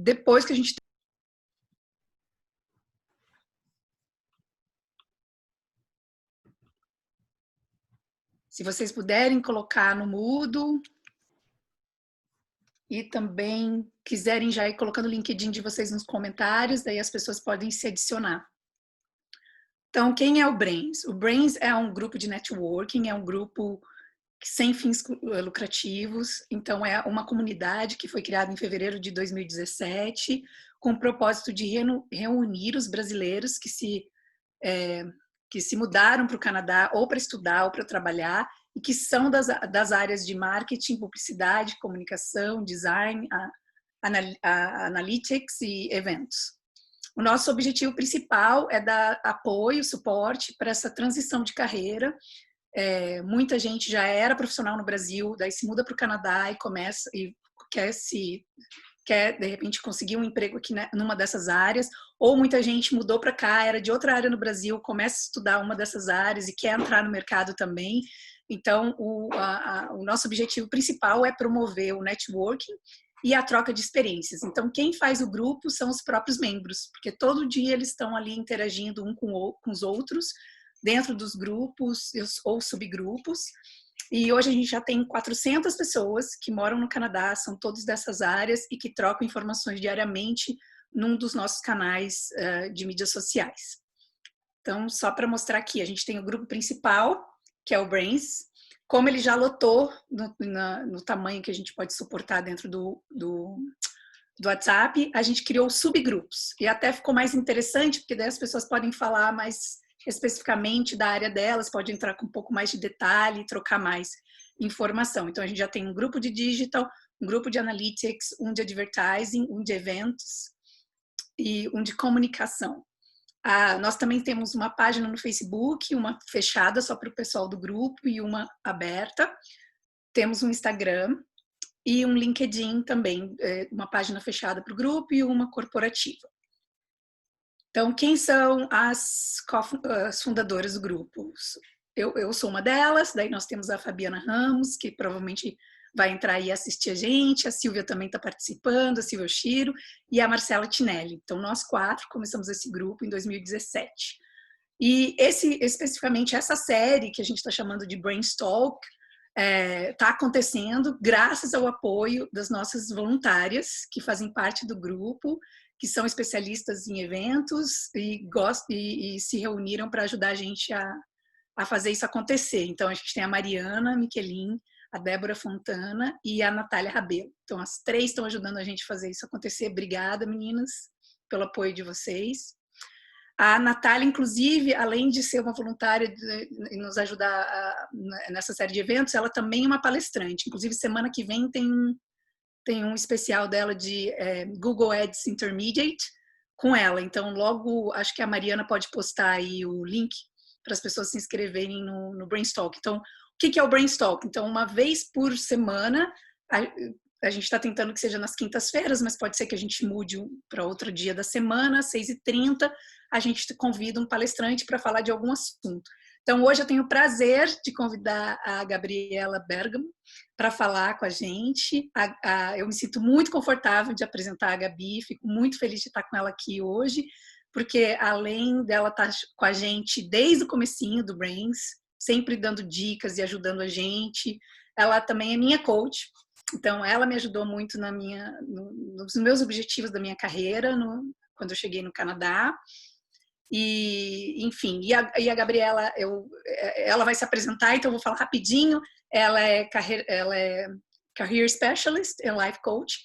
depois que a gente... Se vocês puderem colocar no mudo e também quiserem já ir colocando o LinkedIn de vocês nos comentários, daí as pessoas podem se adicionar. Então, quem é o Brains? O Brains é um grupo de networking, é um grupo sem fins lucrativos, então é uma comunidade que foi criada em fevereiro de 2017, com o propósito de reunir os brasileiros que se mudaram para o Canadá ou para estudar ou para trabalhar e que são das áreas de marketing, publicidade, comunicação, design, analytics e eventos. O nosso objetivo principal é dar apoio, suporte para essa transição de carreira. Muita gente já era profissional no Brasil, daí se muda para o Canadá e começa e quer de repente conseguir um emprego aqui numa dessas áreas, ou muita gente mudou para cá, era de outra área no Brasil, começa a estudar uma dessas áreas e quer entrar no mercado também. Então, o nosso objetivo principal é promover o networking e a troca de experiências. Então, quem faz o grupo são os próprios membros, porque todo dia eles estão ali interagindo um com os outros, dentro dos grupos ou subgrupos. E hoje a gente já tem 400 pessoas que moram no Canadá, são todos dessas áreas e que trocam informações diariamente num dos nossos canais de mídias sociais. Então, só para mostrar aqui, a gente tem o grupo principal, que é o Brains. Como ele já lotou no tamanho que a gente pode suportar dentro do WhatsApp, a gente criou subgrupos. E até ficou mais interessante, porque daí as pessoas podem falar mais especificamente da área delas, pode entrar com um pouco mais de detalhe, trocar mais informação. Então, a gente já tem um grupo de digital, um grupo de analytics, um de advertising, um de eventos e um de comunicação. Nós também temos uma página no Facebook, uma fechada só para o pessoal do grupo e uma aberta. Temos um Instagram e um LinkedIn também, uma página fechada para o grupo e uma corporativa. Então, quem são as fundadoras do grupo? Eu sou uma delas, daí nós temos a Fabiana Ramos, que provavelmente vai entrar e assistir a gente, a Silvia também está participando, a Silvia Oshiro, e a Marcela Tinelli. Então, nós 4 começamos esse grupo em 2017. E especificamente essa série, que a gente está chamando de Brainstalk, está acontecendo graças ao apoio das nossas voluntárias, que fazem parte do grupo, que são especialistas em eventos e se reuniram para ajudar a gente a fazer isso acontecer. Então, a gente tem a Mariana Miquelin, a Débora Fontana e a Natália Rabelo. Então, as 3 estão ajudando a gente a fazer isso acontecer. Obrigada, meninas, pelo apoio de vocês. A Natália, inclusive, além de ser uma voluntária e nos ajudar nessa série de eventos, ela também é uma palestrante. Inclusive, semana que vem tem um especial dela de Google Ads Intermediate com ela. Então, logo, acho que a Mariana pode postar aí o link para as pessoas se inscreverem no Brainstalk. Então, o que é o Brainstalk? Então, uma vez por semana, a gente está tentando que seja nas quintas-feiras, mas pode ser que a gente mude para outro dia da semana, 6h30, a gente convida um palestrante para falar de algum assunto. Então, hoje eu tenho o prazer de convidar a Gabriela Bergamo para falar com a gente. Eu me sinto muito confortável de apresentar a Gabi, fico muito feliz de estar com ela aqui hoje, porque além dela estar com a gente desde o comecinho do Brains, sempre dando dicas e ajudando a gente, ela também é minha coach. Então, ela me ajudou muito nos meus objetivos da minha carreira, quando eu cheguei no Canadá. E, enfim, e a Gabriela, ela vai se apresentar, então eu vou falar rapidinho. Ela é Career Specialist e Life Coach.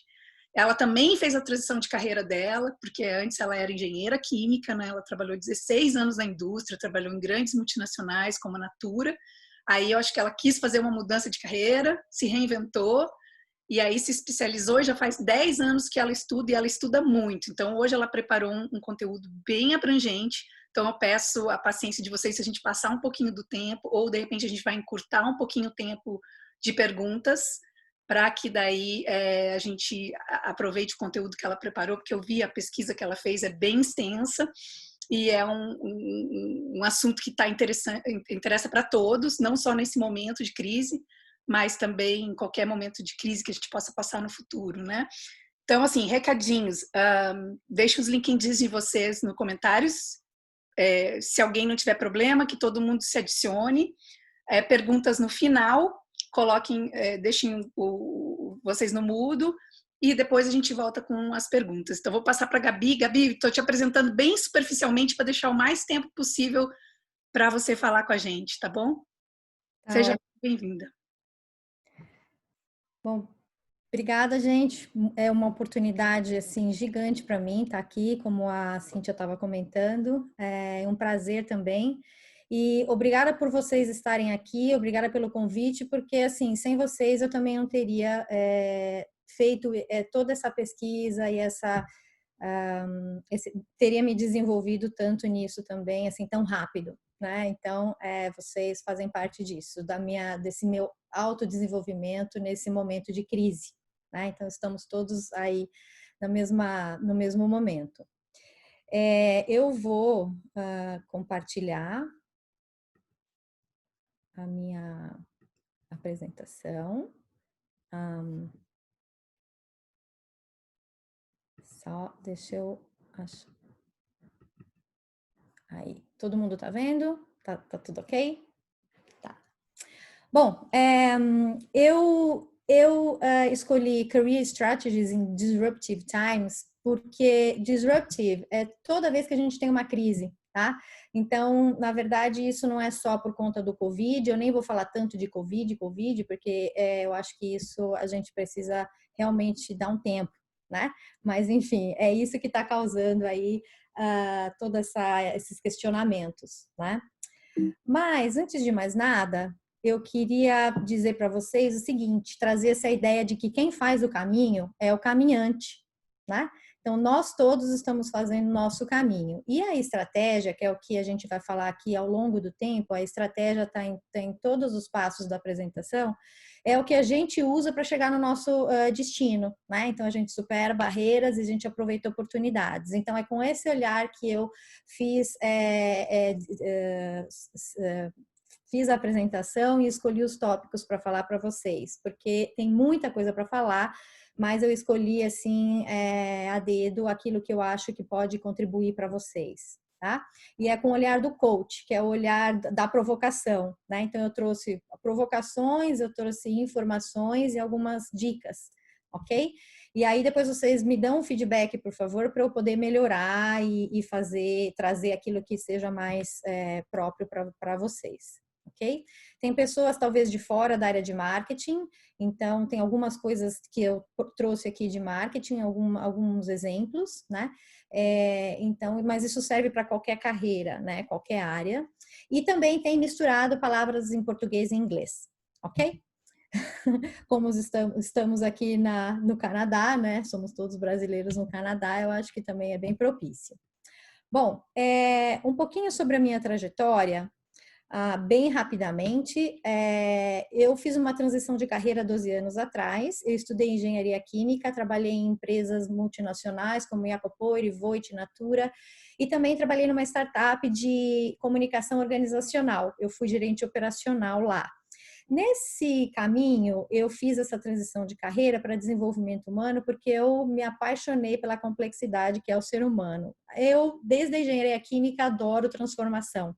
Ela também fez a transição de carreira dela, porque antes ela era engenheira química, né? Ela trabalhou 16 anos na indústria, trabalhou em grandes multinacionais como a Natura. Aí eu acho que ela quis fazer uma mudança de carreira, se reinventou, e aí se especializou, e já faz 10 anos que ela estuda, e ela estuda muito. Então, hoje ela preparou um conteúdo bem abrangente. Então, eu peço a paciência de vocês se a gente passar um pouquinho do tempo, ou de repente a gente vai encurtar um pouquinho o tempo de perguntas, para que daí a gente aproveite o conteúdo que ela preparou, porque eu vi a pesquisa que ela fez, é bem extensa, e é um assunto que interessa para todos, não só nesse momento de crise, mas também em qualquer momento de crise que a gente possa passar no futuro, né? Então, assim, recadinhos. Deixe os LinkedIns de vocês nos comentários. Se alguém não tiver problema, que todo mundo se adicione. Perguntas no final, coloquem, deixem vocês no mudo e depois a gente volta com as perguntas. Então, vou passar para a Gabi. Gabi, estou te apresentando bem superficialmente para deixar o mais tempo possível para você falar com a gente, tá bom? Tá, Seja bem-vinda. bom, obrigada, gente. É uma oportunidade assim gigante para mim estar aqui, como a Cíntia estava comentando. É um prazer também. E obrigada por vocês estarem aqui, obrigada pelo convite, porque assim, sem vocês eu também não teria feito toda essa pesquisa e teria me desenvolvido tanto nisso também, assim, tão rápido, né? Então, vocês fazem parte disso, desse meu autodesenvolvimento nesse momento de crise, né? Então, estamos todos aí no mesmo momento. Eu vou compartilhar a minha apresentação. Só deixa eu achar. Aí, todo mundo tá vendo? Tá tudo ok? Tá. Bom, eu escolhi Career Strategies in Disruptive Times porque disruptive é toda vez que a gente tem uma crise, tá? Então, na verdade, isso não é só por conta do Covid, eu nem vou falar tanto de Covid, porque eu acho que isso a gente precisa realmente dar um tempo, né? Mas, enfim, é isso que está causando aí todos esses questionamentos, né? Mas, antes de mais nada, eu queria dizer para vocês o seguinte, trazer essa ideia de que quem faz o caminho é o caminhante, né? Então, nós todos estamos fazendo nosso caminho. E a estratégia, que é o que a gente vai falar aqui ao longo do tempo, a estratégia está em todos os passos da apresentação, é o que a gente usa para chegar no nosso destino, né? Então, a gente supera barreiras e a gente aproveita oportunidades. Então, é com esse olhar que eu fiz a apresentação e escolhi os tópicos para falar para vocês, porque tem muita coisa para falar, mas eu escolhi assim a dedo aquilo que eu acho que pode contribuir para vocês, tá? E é com o olhar do coach, que é o olhar da provocação, né? Então eu trouxe provocações, eu trouxe informações e algumas dicas, ok? E aí depois vocês me dão um feedback, por favor, para eu poder melhorar e trazer aquilo que seja mais próprio para vocês. Ok? Tem pessoas talvez de fora da área de marketing, então tem algumas coisas que eu trouxe aqui de marketing, alguns exemplos, né? Então, mas isso serve para qualquer carreira, né? Qualquer área. E também tem misturado palavras em português e inglês, ok? Como estamos aqui no Canadá, né? Somos todos brasileiros no Canadá, eu acho que também é bem propício. Bom, um pouquinho sobre a minha trajetória. Bem rapidamente, eu fiz uma transição de carreira 12 anos atrás, eu estudei engenharia química, trabalhei em empresas multinacionais como Yakopori, Voit, Natura, e também trabalhei numa startup de comunicação organizacional, eu fui gerente operacional lá. Nesse caminho, eu fiz essa transição de carreira para desenvolvimento humano porque eu me apaixonei pela complexidade que é o ser humano. Eu, desde a engenharia química, adoro transformação.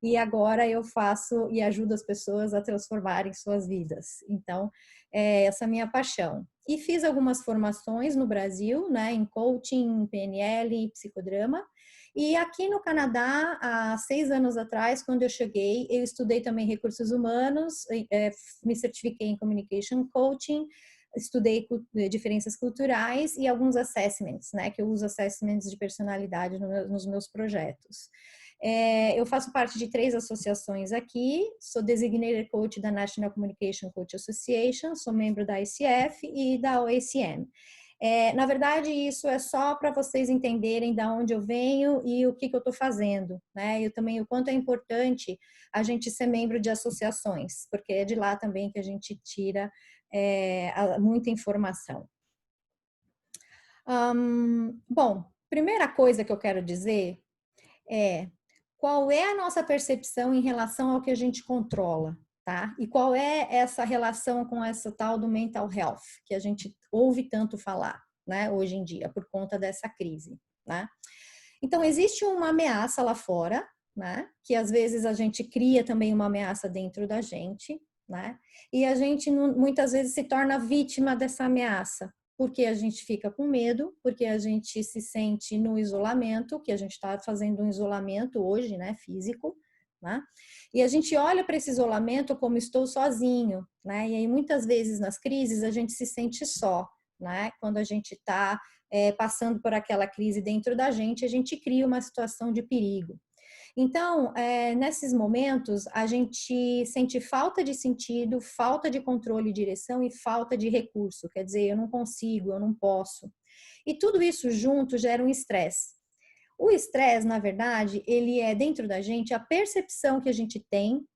E agora eu faço e ajudo as pessoas a transformarem suas vidas. Então, essa é a minha paixão. E fiz algumas formações no Brasil, né, em coaching, PNL, psicodrama. E aqui no Canadá, há 6 anos atrás, quando eu cheguei, eu estudei também recursos humanos, me certifiquei em communication coaching, estudei diferenças culturais e alguns assessments, né, que eu uso assessments de personalidade nos meus projetos. Eu faço parte de 3 associações aqui, sou Designated Coach da National Communication Coach Association, sou membro da ICF e da OACM. Na verdade, isso é só para vocês entenderem de onde eu venho e o que eu estou fazendo, né? E também o quanto é importante a gente ser membro de associações, porque é de lá também que a gente tira muita informação. Bom, primeira coisa que eu quero dizer é qual é a nossa percepção em relação ao que a gente controla, tá? E qual é essa relação com essa tal do mental health, que a gente ouve tanto falar, né, hoje em dia, por conta dessa crise, né? Então, existe uma ameaça lá fora, né, que às vezes a gente cria também uma ameaça dentro da gente, né, e a gente muitas vezes se torna vítima dessa ameaça, porque a gente fica com medo, porque a gente se sente no isolamento, que a gente está fazendo um isolamento hoje, né, físico, né? E a gente olha para esse isolamento como estou sozinho, né? E aí muitas vezes nas crises a gente se sente só, né? Quando a gente está passando por aquela crise dentro da gente, a gente cria uma situação de perigo. Então, nesses momentos, a gente sente falta de sentido, falta de controle e direção e falta de recurso. Quer dizer, eu não consigo, eu não posso. E tudo isso junto gera um estresse. O estresse, na verdade, ele é dentro da gente a percepção que a gente tem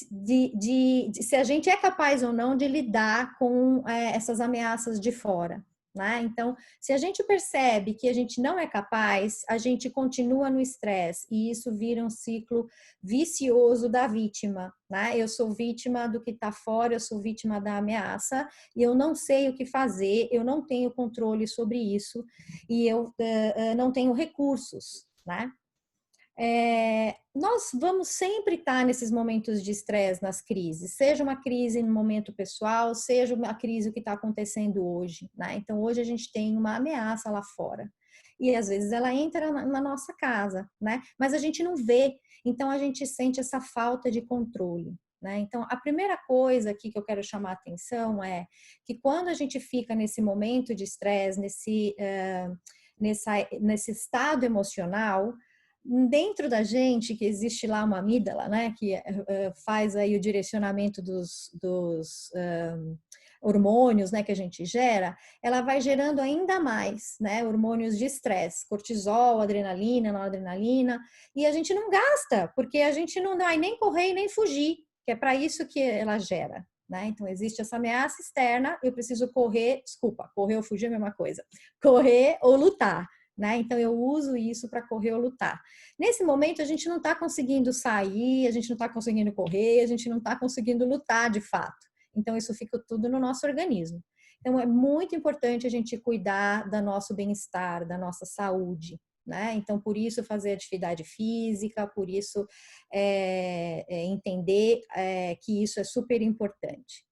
de se a gente é capaz ou não de lidar com essas ameaças de fora. Né? Então, se a gente percebe que a gente não é capaz, a gente continua no estresse e isso vira um ciclo vicioso da vítima. Né? Eu sou vítima do que está fora, eu sou vítima da ameaça e eu não sei o que fazer, eu não tenho controle sobre isso e eu não tenho recursos. Né? Nós vamos sempre estar nesses momentos de estresse, nas crises, seja uma crise no momento pessoal, seja uma crise que está acontecendo hoje, né? Então, hoje a gente tem uma ameaça lá fora e às vezes ela entra na nossa casa, né? Mas a gente não vê, então a gente sente essa falta de controle. Né? Então, a primeira coisa aqui que eu quero chamar a atenção é que quando a gente fica nesse momento de estresse, nesse estado emocional, dentro da gente, que existe lá uma amígdala, né, que faz aí o direcionamento dos hormônios, né, que a gente gera, ela vai gerando ainda mais, né, hormônios de estresse, cortisol, adrenalina, noradrenalina, e a gente não gasta, porque a gente não vai nem correr e nem fugir, que é para isso que ela gera. Né? Então, existe essa ameaça externa, eu preciso correr, desculpa, correr ou fugir é a mesma coisa, correr ou lutar. Né? Então, eu uso isso para correr ou lutar. Nesse momento, a gente não está conseguindo sair, a gente não está conseguindo correr, a gente não está conseguindo lutar de fato. Então, isso fica tudo no nosso organismo. Então, é muito importante a gente cuidar do nosso bem-estar, da nossa saúde. Né? Então, por isso, fazer atividade física, por isso, entender que isso é super importante.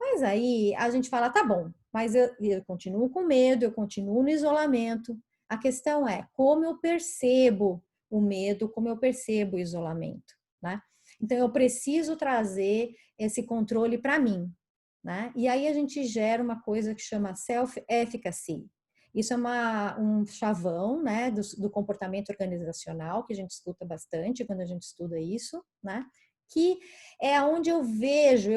Mas aí a gente fala, tá bom, mas eu continuo com medo, eu continuo no isolamento. A questão é como eu percebo o medo, como eu percebo o isolamento, né? Então eu preciso trazer esse controle para mim, né? E aí a gente gera uma coisa que chama self-efficacy. Isso é um chavão, né, do comportamento organizacional que a gente escuta bastante quando a gente estuda isso, né? Que é onde eu vejo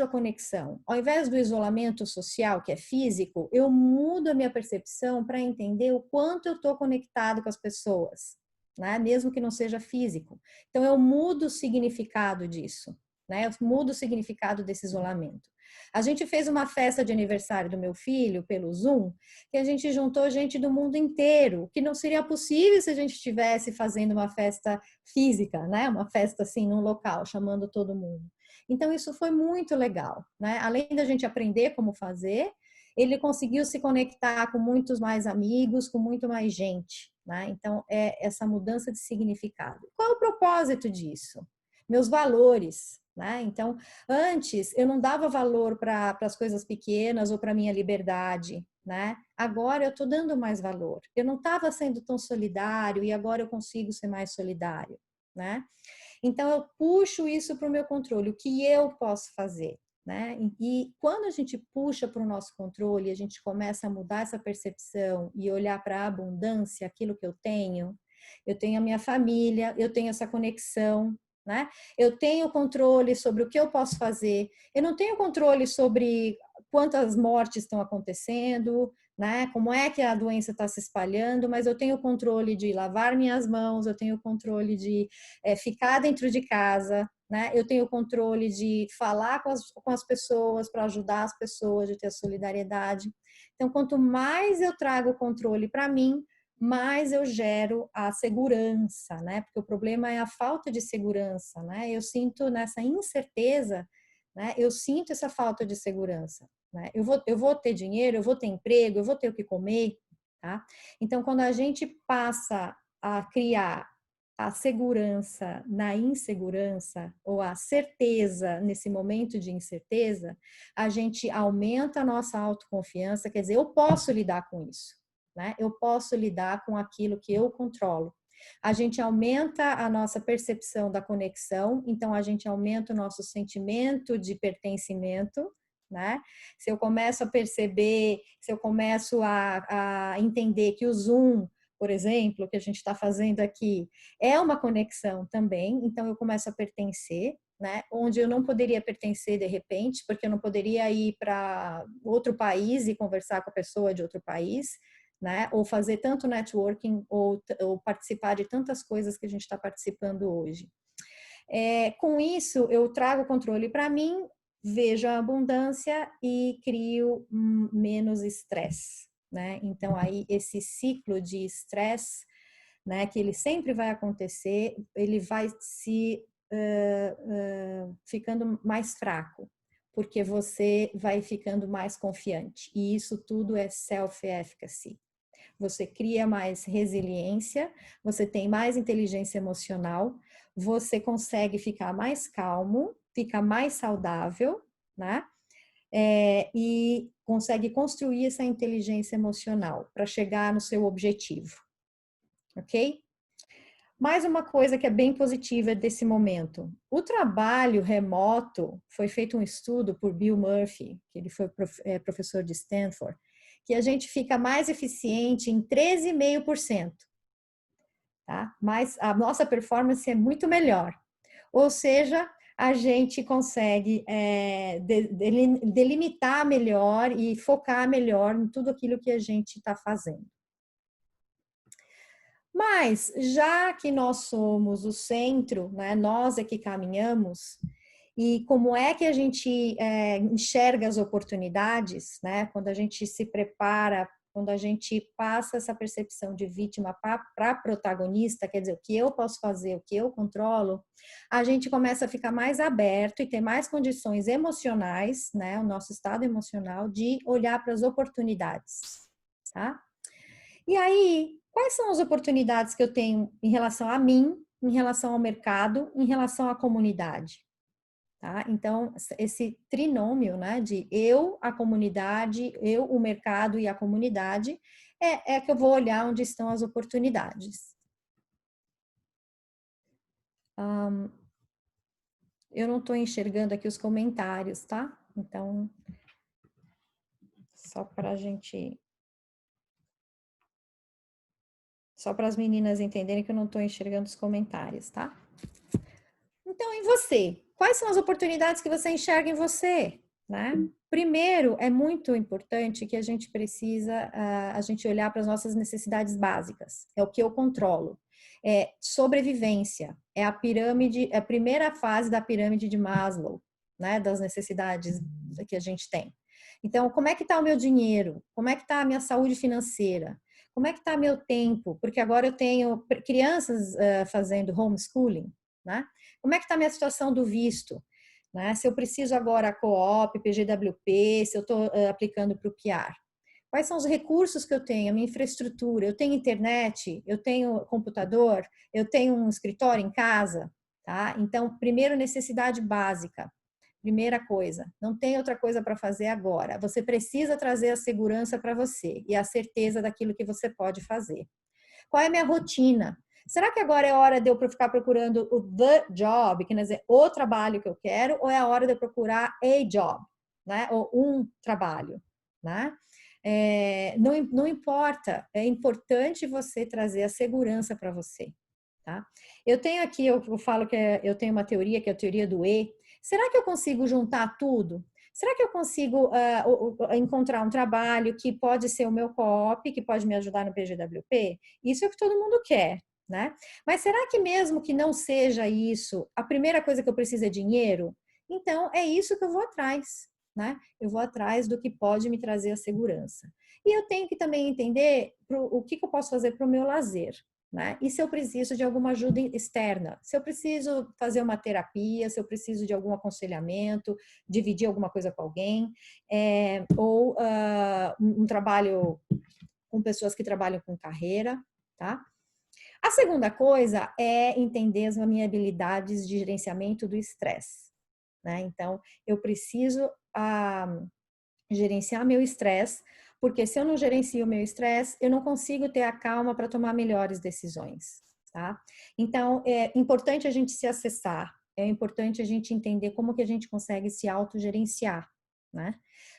a conexão. Ao invés do isolamento social, que é físico, eu mudo a minha percepção para entender o quanto eu estou conectado com as pessoas, né? Mesmo que não seja físico. Então, eu mudo o significado disso, né? Eu mudo o significado desse isolamento. A gente fez uma festa de aniversário do meu filho pelo Zoom, que a gente juntou gente do mundo inteiro, que não seria possível se a gente estivesse fazendo uma festa física, né? Uma festa assim num local, chamando todo mundo. Então isso foi muito legal, né? Além da gente aprender como fazer, ele conseguiu se conectar com muitos mais amigos, com muito mais gente, né? Então é essa mudança de significado. Qual é o propósito disso? Meus valores, né? Então, antes eu não dava valor para as coisas pequenas ou para minha liberdade, né? Agora eu estou dando mais valor. Eu não estava sendo tão solidário e agora eu consigo ser mais solidário, né? Então eu puxo isso para o meu controle, o que eu posso fazer, né? E quando a gente puxa para o nosso controle, a gente começa a mudar essa percepção e olhar para a abundância, aquilo que eu tenho a minha família, eu tenho essa conexão, né? Eu tenho controle sobre o que eu posso fazer. Eu não tenho controle sobre quantas mortes estão acontecendo, né? Como é que a doença está se espalhando, mas eu tenho controle de lavar minhas mãos, eu tenho controle de ficar dentro de casa, né? Eu tenho controle de falar com as pessoas para ajudar as pessoas, de ter solidariedade. Então, quanto mais eu trago o controle para mim, mais eu gero a segurança, né? Porque o problema é a falta de segurança, né? Eu sinto nessa incerteza, né? Eu sinto essa falta de segurança, né? Eu vou ter dinheiro, eu vou ter emprego, eu vou ter o que comer, tá? Então, quando a gente passa a criar a segurança na insegurança ou a certeza nesse momento de incerteza, a gente aumenta a nossa autoconfiança, quer dizer, eu posso lidar com isso, né? Eu posso lidar com aquilo que eu controlo. A gente aumenta a nossa percepção da conexão, então a gente aumenta o nosso sentimento de pertencimento, né? Se eu começo a perceber, se eu começo a entender que o Zoom, por exemplo, que a gente está fazendo aqui, é uma conexão também, então eu começo a pertencer, né? Onde eu não poderia pertencer de repente, porque eu não poderia ir para outro país e conversar com a pessoa de outro país, né? Ou fazer tanto networking, ou participar de tantas coisas que a gente está participando hoje. Com isso, eu trago o controle para mim, vejo a abundância e crio menos estresse, né? Então, aí, esse ciclo de estresse, né, que ele sempre vai acontecer, ele vai se ficando mais fraco, porque você vai ficando mais confiante. E isso tudo é self-efficacy. Você cria mais resiliência, você tem mais inteligência emocional, você consegue ficar mais calmo, fica mais saudável, né? E consegue construir essa inteligência emocional para chegar no seu objetivo, ok? Mais uma coisa que é bem positiva desse momento. O trabalho remoto, foi feito um estudo por Bill Murphy, que ele foi professor de Stanford, que a gente fica mais eficiente em 13,5%, tá? Mas a nossa performance é muito melhor. Ou seja, a gente consegue delimitar melhor e focar melhor em tudo aquilo que a gente está fazendo. Mas, já que nós somos o centro, né, nós é que caminhamos, e como é que a gente enxerga as oportunidades, né, quando a gente se prepara, quando a gente passa essa percepção de vítima para protagonista, quer dizer, o que eu posso fazer, o que eu controlo, a gente começa a ficar mais aberto e ter mais condições emocionais, né, o nosso estado emocional, de olhar para as oportunidades, tá? E aí, quais são as oportunidades que eu tenho em relação a mim, em relação ao mercado, em relação à comunidade? Tá? Então, esse trinômio, né, de eu, a comunidade, eu, o mercado e a comunidade, é que eu vou olhar onde estão as oportunidades. Eu não estou enxergando aqui os comentários, tá? Então, só para a gente... Só para as meninas entenderem que eu não estou enxergando os comentários, tá? Então, em você, quais são as oportunidades que você enxerga em você, né? Primeiro, é muito importante que a gente precisa, a gente olhar para as nossas necessidades básicas. É o que eu controlo. É sobrevivência. É a pirâmide, é a primeira fase da pirâmide de Maslow, né? Das necessidades que a gente tem. Então, como é que está o meu dinheiro? Como é que está a minha saúde financeira? Como é que está meu tempo? Porque agora eu tenho crianças fazendo homeschooling, né? Como é que está a minha situação do visto? Né? Se eu preciso agora co-op, PGWP, se eu estou aplicando para o PR. Quais são os recursos que eu tenho, a minha infraestrutura? Eu tenho internet, eu tenho computador, eu tenho um escritório em casa, tá? Então, primeiro, necessidade básica. Primeira coisa, não tem outra coisa para fazer agora. Você precisa trazer a segurança para você e a certeza daquilo que você pode fazer. Qual é a minha rotina? Será que agora é hora de eu ficar procurando o the job, que quer dizer, o trabalho que eu quero, ou é a hora de eu procurar a job, né? Ou um trabalho, né? Não importa, é importante você trazer a segurança para você, tá? Eu tenho aqui, eu falo que eu tenho uma teoria, que é a teoria do E. Será que eu consigo juntar tudo? Será que eu consigo encontrar um trabalho que pode ser o meu co-op, que pode me ajudar no PGWP? Isso é o que todo mundo quer, né? Mas será que mesmo que não seja isso, a primeira coisa que eu preciso é dinheiro? Então, é isso que eu vou atrás, né? Eu vou atrás do que pode me trazer a segurança. E eu tenho que também entender o que eu posso fazer para o meu lazer, né? E se eu preciso de alguma ajuda externa, se eu preciso fazer uma terapia, se eu preciso de algum aconselhamento, dividir alguma coisa com alguém, ou um trabalho com pessoas que trabalham com carreira, tá? A segunda coisa é entender as minhas habilidades de gerenciamento do estresse, né? Então, eu preciso gerenciar meu estresse, porque se eu não gerencio o meu estresse, eu não consigo ter a calma para tomar melhores decisões, tá? Então, é importante a gente se acessar, é importante a gente entender como que a gente consegue se autogerenciar, né?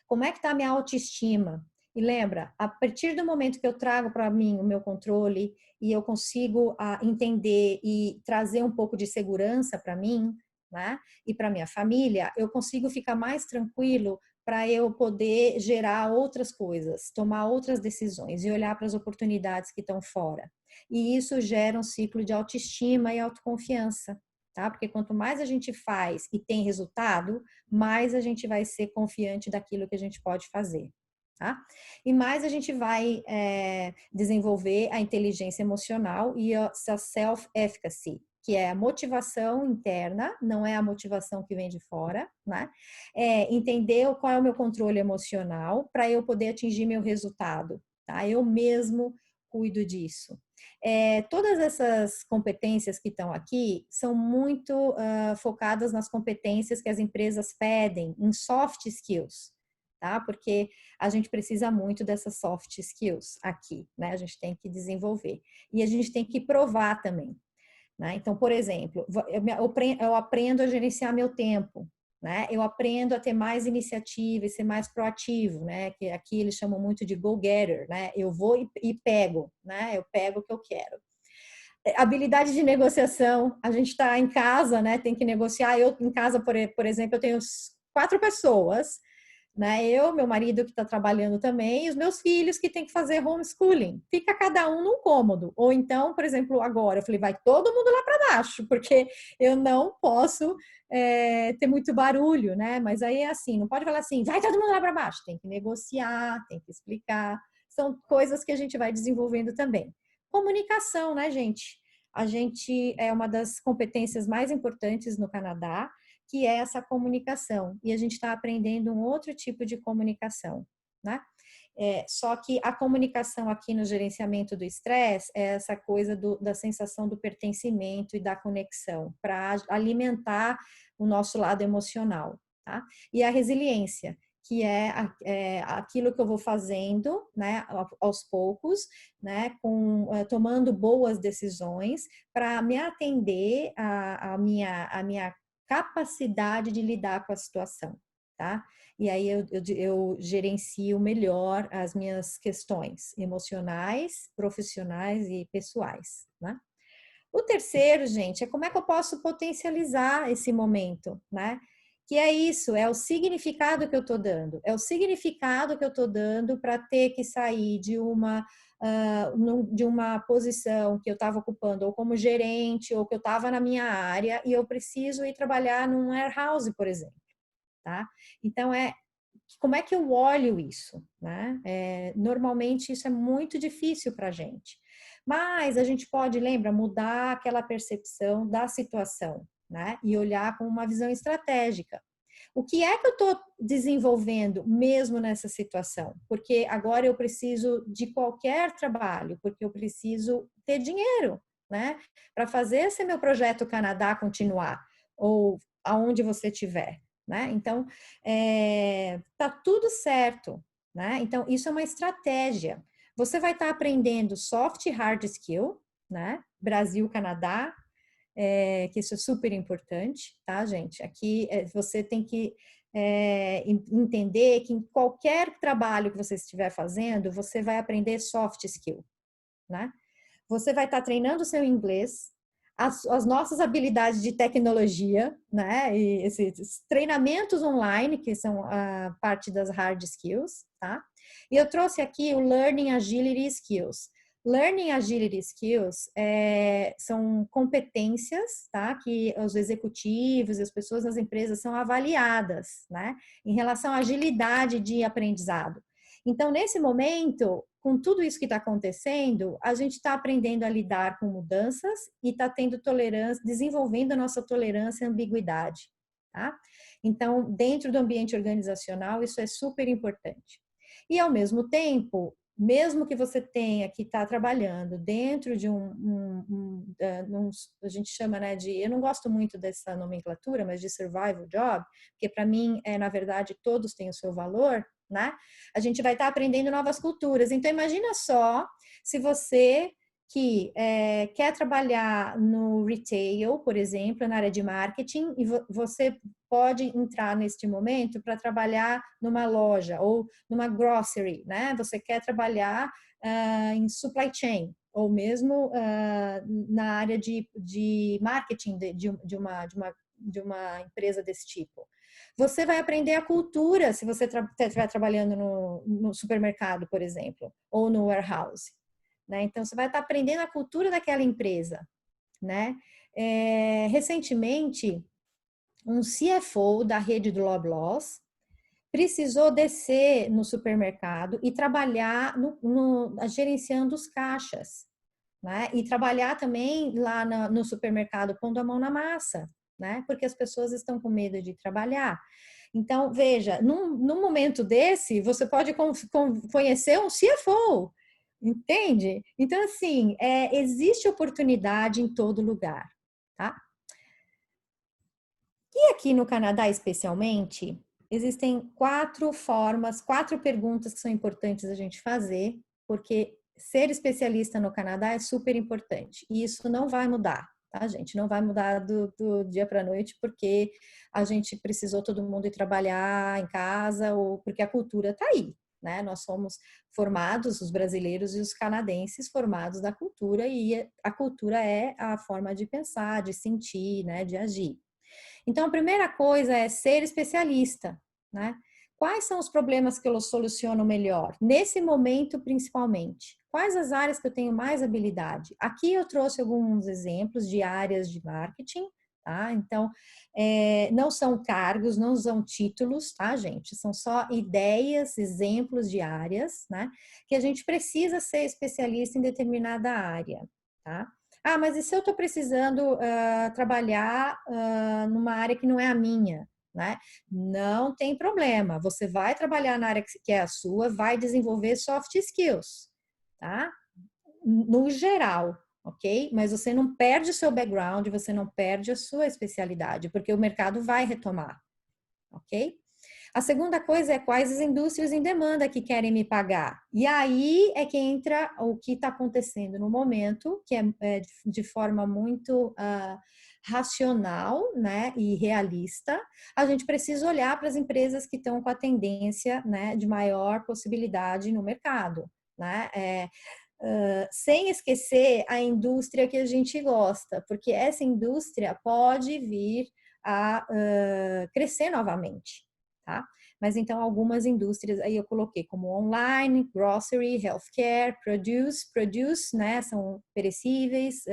Como é que tá a minha autoestima? E lembra, a partir do momento que eu trago para mim o meu controle e eu consigo entender e trazer um pouco de segurança para mim, né? E para minha família, eu consigo ficar mais tranquilo para eu poder gerar outras coisas, tomar outras decisões e olhar para as oportunidades que estão fora. E isso gera um ciclo de autoestima e autoconfiança, tá? Porque quanto mais a gente faz e tem resultado, mais a gente vai ser confiante daquilo que a gente pode fazer, tá? E mais a gente vai desenvolver a inteligência emocional e a self-efficacy, que é a motivação interna, não é a motivação que vem de fora, né? Entender qual é o meu controle emocional para eu poder atingir meu resultado, tá? Eu mesmo cuido disso. Todas essas competências que estão aqui são muito focadas nas competências que as empresas pedem em soft skills, tá? Porque a gente precisa muito dessas soft skills aqui, né? A gente tem que desenvolver. E a gente tem que provar também, né? Então, por exemplo, eu aprendo a gerenciar meu tempo, né? Eu aprendo a ter mais iniciativa e ser mais proativo, né? Que aqui eles chamam muito de go-getter, né? Eu vou e pego, né? Eu pego o que eu quero. Habilidade de negociação, a gente está em casa, né? Tem que negociar. Eu em casa, por exemplo, eu tenho 4 pessoas, né? Eu, meu marido que está trabalhando também, e os meus filhos que têm que fazer homeschooling. Fica cada um num cômodo. Ou então, por exemplo, agora, eu falei, vai todo mundo lá para baixo, porque eu não posso ter muito barulho, né? Mas aí é assim, não pode falar assim, vai todo mundo lá para baixo. Tem que negociar, tem que explicar. São coisas que a gente vai desenvolvendo também. Comunicação, né, gente? A gente é uma das competências mais importantes no Canadá, que é essa comunicação. E a gente está aprendendo um outro tipo de comunicação, né? Só que a comunicação aqui no gerenciamento do estresse é essa coisa da sensação do pertencimento e da conexão, para alimentar o nosso lado emocional, tá? E a resiliência, que é aquilo que eu vou fazendo, né, aos poucos, né, tomando boas decisões para me atender à minha capacidade de lidar com a situação, tá? E aí eu gerencio melhor as minhas questões emocionais, profissionais e pessoais, né? O terceiro, gente, é como é que eu posso potencializar esse momento, né? Que é isso, é o significado que eu estou dando. É o significado que eu estou dando para ter que sair de uma posição que eu estava ocupando, ou como gerente, ou que eu estava na minha área, e eu preciso ir trabalhar num warehouse, por exemplo, tá? Então, como é que eu olho isso, né? Normalmente, isso é muito difícil para a gente. Mas a gente pode, lembra, mudar aquela percepção da situação, né? E olhar com uma visão estratégica. O que é que eu estou desenvolvendo mesmo nessa situação? Porque agora eu preciso de qualquer trabalho, porque eu preciso ter dinheiro, né? Para fazer esse meu projeto Canadá continuar, ou aonde você estiver, né? Então, tá tudo certo, né? Então, isso é uma estratégia. Você vai estar aprendendo soft e hard skill, né? Brasil, Canadá, que isso é super importante, tá, gente? Aqui você tem que entender que em qualquer trabalho que você estiver fazendo, você vai aprender soft skill, né? Você vai estar treinando o seu inglês, as nossas habilidades de tecnologia, né? E esses treinamentos online, que são a parte das hard skills, tá? E eu trouxe aqui o Learning Agility Skills. Learning Agility Skills são competências, tá? Que os executivos e as pessoas nas empresas são avaliadas, né? Em relação à agilidade de aprendizado. Então, nesse momento, com tudo isso que está acontecendo, a gente está aprendendo a lidar com mudanças e está tendo tolerância, desenvolvendo a nossa tolerância à ambiguidade, tá? Então, dentro do ambiente organizacional, isso é super importante. E, ao mesmo tempo, mesmo que você tenha que estar trabalhando dentro de a gente chama, né, de, eu não gosto muito dessa nomenclatura, mas de survival job, porque para mim, na verdade, todos têm o seu valor, né? A gente vai estar aprendendo novas culturas. Então, imagina só se você que quer trabalhar no retail, por exemplo, na área de marketing, e você pode entrar neste momento para trabalhar numa loja ou numa grocery, né? Você quer trabalhar em supply chain ou mesmo na área de marketing de uma empresa desse tipo. Você vai aprender a cultura se você estiver trabalhando no supermercado, por exemplo, ou no warehouse, né? Então, você vai estar aprendendo a cultura daquela empresa, né? Recentemente, um CFO da rede do Loblaws precisou descer no supermercado e trabalhar gerenciando os caixas, né? E trabalhar também lá no supermercado pondo a mão na massa, né? Porque as pessoas estão com medo de trabalhar. Então, veja, num momento desse, você pode conhecer um CFO, entende? Então, assim, existe oportunidade em todo lugar, tá? E aqui no Canadá, especialmente, existem 4 perguntas que são importantes a gente fazer, porque ser especialista no Canadá é super importante. E isso não vai mudar, tá, gente? Não vai mudar do dia para a noite, porque a gente precisou todo mundo ir trabalhar em casa, ou porque a cultura está aí, né? Nós somos formados, os brasileiros e os canadenses, formados da cultura, e a cultura é a forma de pensar, de sentir, né, de agir. Então, a primeira coisa é ser especialista, né? Quais são os problemas que eu soluciono melhor? Nesse momento, principalmente. Quais as áreas que eu tenho mais habilidade? Aqui eu trouxe alguns exemplos de áreas de marketing, tá? Então, não são cargos, não são títulos, tá, gente? São só ideias, exemplos de áreas, né? Que a gente precisa ser especialista em determinada área, tá? Ah, mas e se eu estou precisando trabalhar numa área que não é a minha, né? Não tem problema. Você vai trabalhar na área que é a sua, vai desenvolver soft skills, tá? No geral, ok? Mas você não perde o seu background, você não perde a sua especialidade, porque o mercado vai retomar, ok? A segunda coisa é quais as indústrias em demanda que querem me pagar. E aí é que entra o que está acontecendo no momento, que é de forma muito racional, né, e realista. A gente precisa olhar para as empresas que estão com a tendência, né, de maior possibilidade no mercado, né? Sem esquecer a indústria que a gente gosta, porque essa indústria pode vir a crescer novamente. Tá? Mas então algumas indústrias aí eu coloquei como online, grocery, healthcare, produce, né, são perecíveis,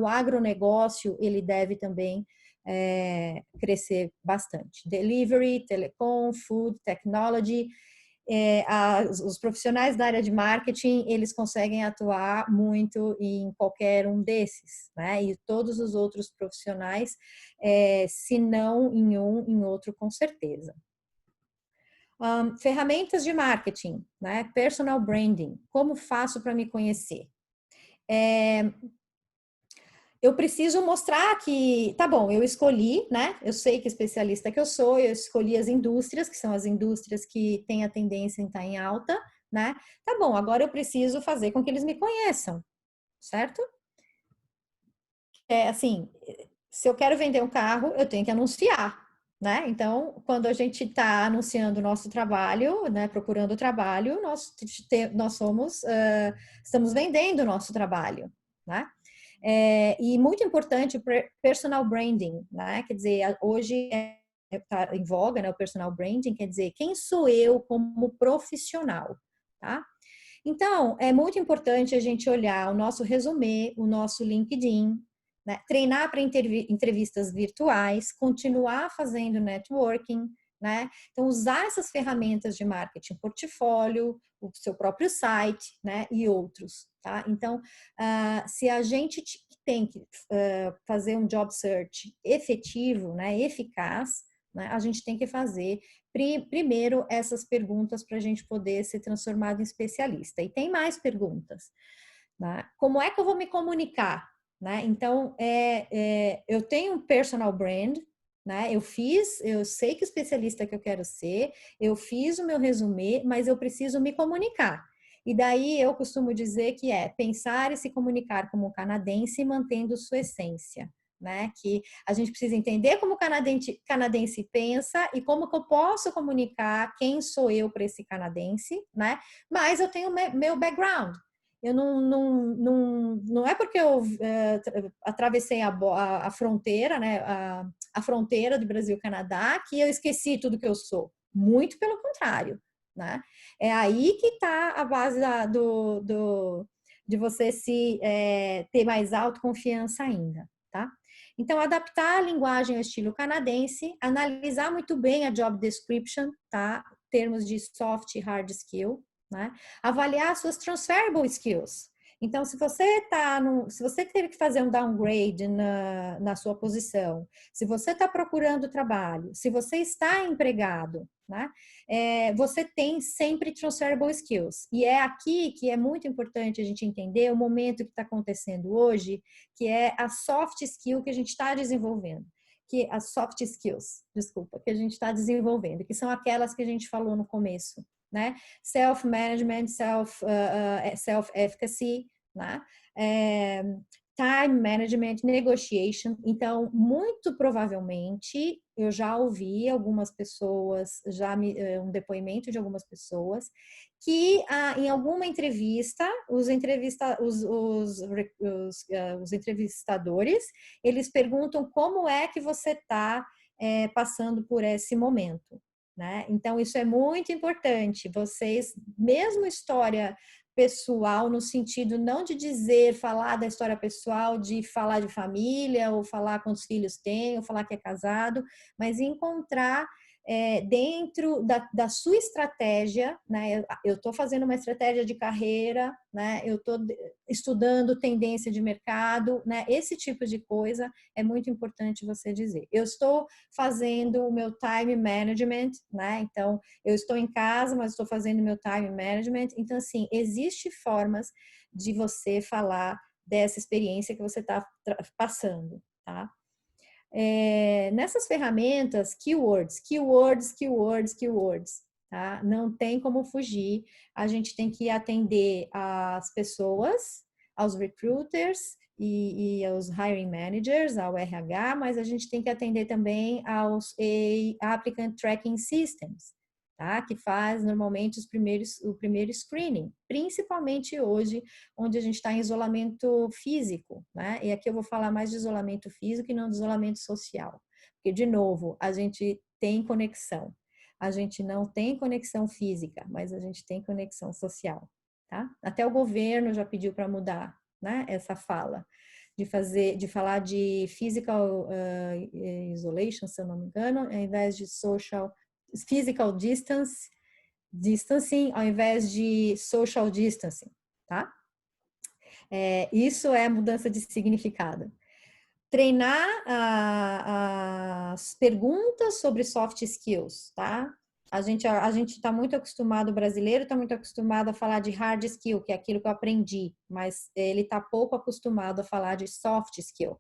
o agronegócio ele deve também crescer bastante. Delivery, telecom, food, technology, os profissionais da área de marketing, eles conseguem atuar muito em qualquer um desses, né? E todos os outros profissionais, se não em um, em outro, com certeza. Ferramentas de marketing, né? Personal branding. Como faço para me conhecer? Eu preciso mostrar que, tá bom, eu escolhi, né? Eu sei que especialista que eu sou, eu escolhi as indústrias, que são as indústrias que têm a tendência em estar em alta, né? Tá bom, agora eu preciso fazer com que eles me conheçam, certo? Assim, se eu quero vender um carro, eu tenho que anunciar, né? Então, quando a gente está anunciando o nosso trabalho, né, procurando trabalho, nós estamos vendendo o nosso trabalho, né? E muito importante o personal branding, né? Quer dizer, hoje está em voga, né, o personal branding, quer dizer, quem sou eu como profissional, tá? Então, é muito importante a gente olhar o nosso resumê, o nosso LinkedIn, né? Treinar para entrevistas virtuais, continuar fazendo networking, né? Então, usar essas ferramentas de marketing, portfólio, o seu próprio site, né? E outros, tá? Então, se a gente tem que fazer um job search efetivo, né? Eficaz, né? A gente tem que fazer primeiro essas perguntas para a gente poder ser transformado em especialista. E tem mais perguntas, né? Como é que eu vou me comunicar? Né? Então, eu tenho um personal brand, né? Eu sei que especialista que eu quero ser, eu fiz o meu resumê, mas eu preciso me comunicar. E daí eu costumo dizer que é pensar e se comunicar como canadense, mantendo sua essência. Né? Que a gente precisa entender como o canadense pensa e como que eu posso comunicar quem sou eu para esse canadense, né? Mas eu tenho meu background. Eu não é porque eu atravessei a fronteira, né? A fronteira do Brasil e Canadá que eu esqueci tudo que eu sou. Muito pelo contrário, né? É aí que está a base de você ter mais autoconfiança ainda, tá? Então, adaptar a linguagem ao estilo canadense, analisar muito bem a job description, tá? Termos de soft e hard skill, né? Avaliar suas transferable skills. Então, se você teve que fazer um downgrade na sua posição, se você está procurando trabalho, se você está empregado, né? Você tem sempre transferable skills. E é aqui que é muito importante a gente entender o momento que está acontecendo hoje, que é a soft skill que a gente está desenvolvendo. Que as soft skills, desculpa, que a gente está desenvolvendo, que são aquelas que a gente falou no começo, né? Self-management, self-efficacy, né? Time management, negotiation. Então, muito provavelmente, eu já ouvi algumas pessoas, um depoimento de algumas pessoas, que em alguma entrevista, os entrevistadores, eles perguntam como é que você está passando por esse momento. Né? Então, isso é muito importante. Vocês, mesmo história pessoal, no sentido não de falar da história pessoal, de falar de família, ou falar quantos filhos tem, ou falar que é casado, mas encontrar dentro da sua estratégia, né? Eu estou fazendo uma estratégia de carreira, né? Eu estou estudando tendência de mercado, né? Esse tipo de coisa é muito importante você dizer. Eu estou fazendo o meu time management, né? Então, eu estou em casa, mas estou fazendo o meu time management. Então, assim, existe formas de você falar dessa experiência que você está passando, tá? Nessas ferramentas, keywords, tá? Não tem como fugir. A gente tem que atender as pessoas, aos recruiters e aos hiring managers, ao RH, mas a gente tem que atender também aos applicant tracking systems, tá? Que faz normalmente o primeiro screening, principalmente hoje, onde a gente está em isolamento físico, né? E aqui eu vou falar mais de isolamento físico e não de isolamento social, porque, de novo, a gente tem conexão. A gente não tem conexão física, mas a gente tem conexão social, tá? Até o governo já pediu para mudar, né? Essa fala. De falar de physical isolation, se eu não me engano, ao invés de physical distancing, ao invés de social distancing, tá? Isso é mudança de significado. Treinar as perguntas sobre soft skills, tá? A gente está muito acostumado, o brasileiro está muito acostumado a falar de hard skill, que é aquilo que eu aprendi, mas ele está pouco acostumado a falar de soft skill,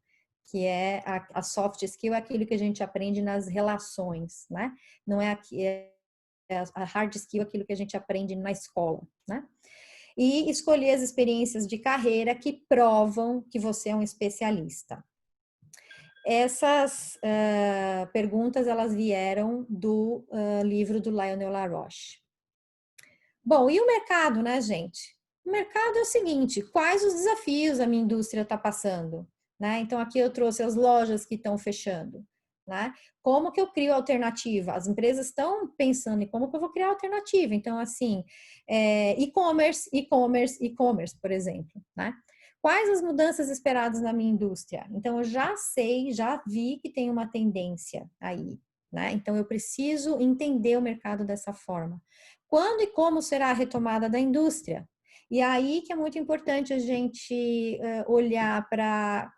que é a soft skill é aquilo que a gente aprende nas relações, né? Não é a hard skill, aquilo que a gente aprende na escola, né? E escolher as experiências de carreira que provam que você é um especialista. Essas perguntas, elas vieram do livro do Lionel LaRoche. Bom, e o mercado, né, gente? O mercado é o seguinte, quais os desafios a minha indústria está passando? Né? Então, aqui eu trouxe as lojas que estão fechando. Né? Como que eu crio alternativa? As empresas estão pensando em como que eu vou criar alternativa. Então, assim, e-commerce, por exemplo. Né? Quais as mudanças esperadas na minha indústria? Então, eu já vi que tem uma tendência aí. né? Então, eu preciso entender o mercado dessa forma. Quando e como será a retomada da indústria? E aí que é muito importante a gente olhar para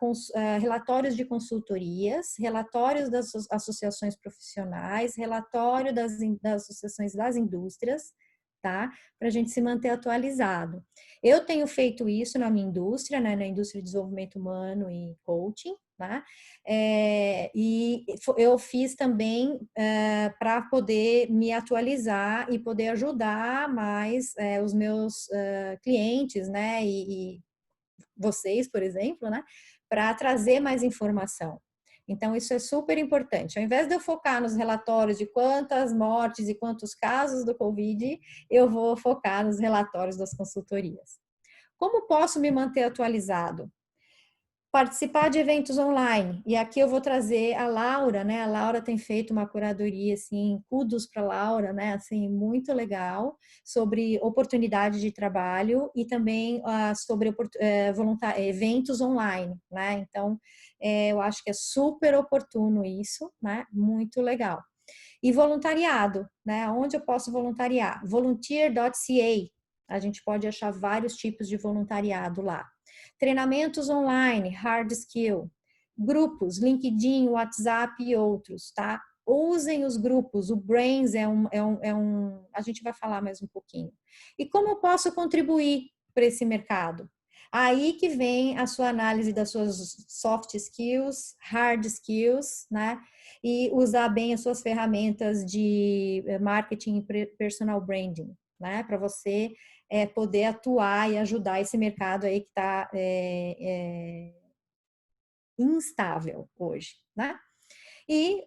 relatórios de consultorias, relatórios das associações profissionais, relatório das associações das indústrias, tá? Para a gente se manter atualizado. Eu tenho feito isso na minha indústria, né? Na indústria de desenvolvimento humano e coaching, né? E eu fiz também para poder me atualizar e poder ajudar mais os meus clientes, né? E vocês, por exemplo, né? Para trazer mais informação. Então, isso é super importante. Ao invés de eu focar nos relatórios de quantas mortes e quantos casos do Covid, eu vou focar nos relatórios das consultorias. Como posso me manter atualizado? Participar de eventos online. E aqui eu vou trazer a Laura, né? A Laura tem feito uma curadoria, assim, kudos para a Laura, né? Assim, muito legal, sobre oportunidade de trabalho e também sobre eventos online, né? Então, eu acho que é super oportuno isso, né? Muito legal. E voluntariado, né? Onde eu posso voluntariar? Volunteer.ca. A gente pode achar vários tipos de voluntariado lá. Treinamentos online, hard skill. Grupos, LinkedIn, WhatsApp e outros, tá? Usem os grupos, o Brains a gente vai falar mais um pouquinho. E como eu posso contribuir para esse mercado? Aí que vem a sua análise das suas soft skills, hard skills, né? E usar bem as suas ferramentas de marketing e personal branding, né? Para você poder atuar e ajudar esse mercado aí que está instável hoje, né? E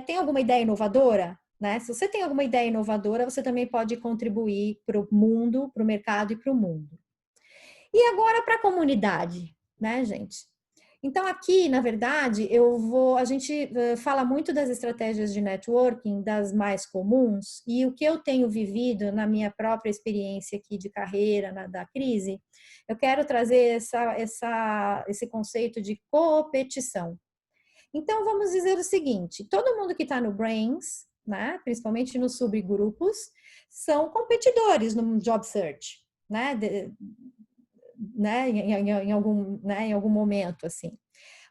tem alguma ideia inovadora? Né? Se você tem alguma ideia inovadora, você também pode contribuir para o mundo, para o mercado e para o mundo. E agora para a comunidade, né, gente? Então aqui, na verdade, a gente fala muito das estratégias de networking, das mais comuns, e o que eu tenho vivido na minha própria experiência aqui de carreira, da crise, eu quero trazer esse conceito de competição. Então vamos dizer o seguinte, todo mundo que está no Brains, né, principalmente nos subgrupos, são competidores no job search, né, em algum momento, assim.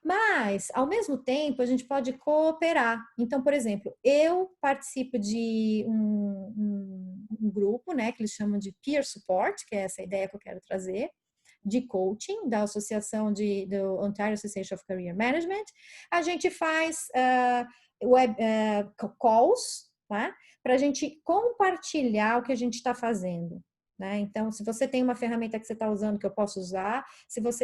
Mas, ao mesmo tempo, a gente pode cooperar. Então, por exemplo, eu participo de um grupo, né, que eles chamam de peer support, que é essa ideia que eu quero trazer, de coaching, da associação do Ontario Association of Career Management. A gente faz calls, tá? Para a gente compartilhar o que a gente está fazendo. Né? Então, se você tem uma ferramenta que você está usando que eu posso usar,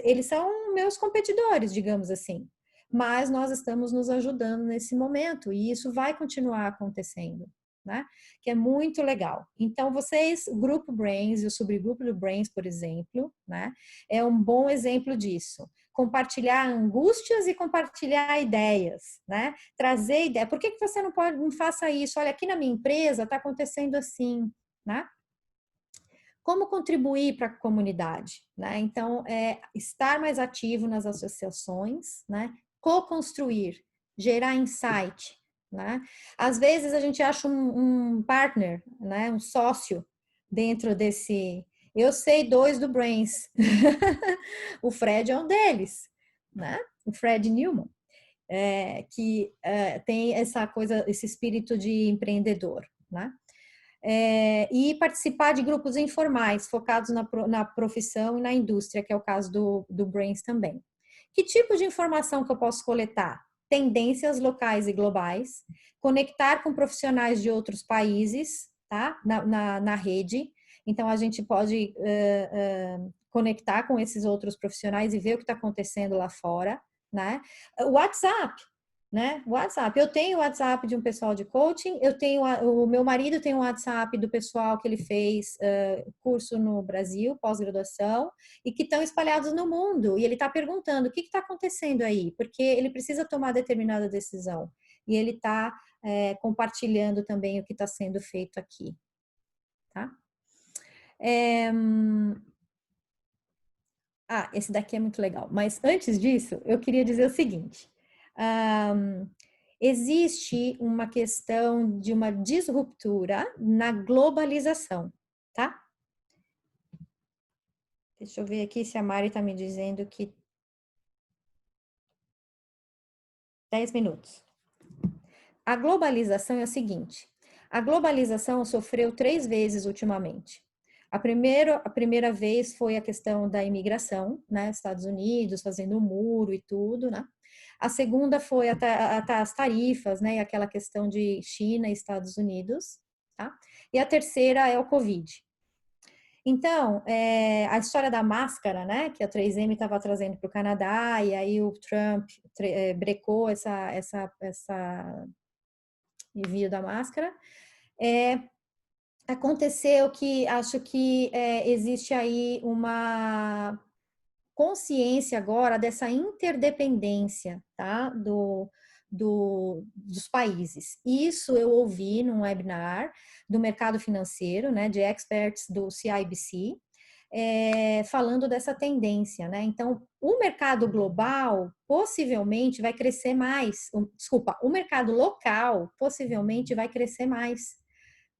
eles são meus competidores, digamos assim. Mas nós estamos nos ajudando nesse momento e isso vai continuar acontecendo, né? Que é muito legal. Então, o Grupo Brains e o subgrupo do Brains, por exemplo, né? É um bom exemplo disso. Compartilhar angústias e compartilhar ideias, né? Trazer ideia. Por que você não faça isso? Olha, aqui na minha empresa está acontecendo assim, né? Como contribuir para a comunidade, né? Então, estar mais ativo nas associações, né? Co-construir, gerar insight, né? Às vezes a gente acha um partner, né? Um sócio dentro desse. Eu sei dois do Brains. O Fred é um deles, né? O Fred Newman, que tem essa coisa, esse espírito de empreendedor, né? E participar de grupos informais focados na profissão e na indústria, que é o caso do Brains também. Que tipo de informação que eu posso coletar? Tendências locais e globais, conectar com profissionais de outros países, tá? Na rede. Então, a gente pode conectar com esses outros profissionais e ver o que está acontecendo lá fora, né? WhatsApp. Né? WhatsApp. Eu tenho o WhatsApp de um pessoal de coaching, o meu marido tem o WhatsApp do pessoal que ele fez curso no Brasil, pós-graduação, e que estão espalhados no mundo. E ele está perguntando o que está acontecendo aí, porque ele precisa tomar determinada decisão. E ele está compartilhando também o que está sendo feito aqui. Tá? Esse daqui é muito legal. Mas antes disso, eu queria dizer o seguinte. existe uma questão de uma disruptura na globalização, tá? Deixa eu ver aqui se a Mari está me dizendo que 10 minutos. A globalização é o seguinte, a globalização sofreu 3 vezes ultimamente. A primeira vez foi a questão da imigração, né? Estados Unidos fazendo o muro e tudo, né? A segunda foi as tarifas, né? Aquela questão de China e Estados Unidos, tá? E a terceira é o Covid. Então, a história da máscara, né? Que a 3M estava trazendo para o Canadá e aí o Trump brecou essa envio da máscara. Aconteceu que acho que existe aí uma consciência agora dessa interdependência, tá? Dos países. Isso eu ouvi num webinar do mercado financeiro, né? De experts do CIBC, falando dessa tendência, né? Então, o mercado global possivelmente vai crescer mais, desculpa, o mercado local possivelmente vai crescer mais,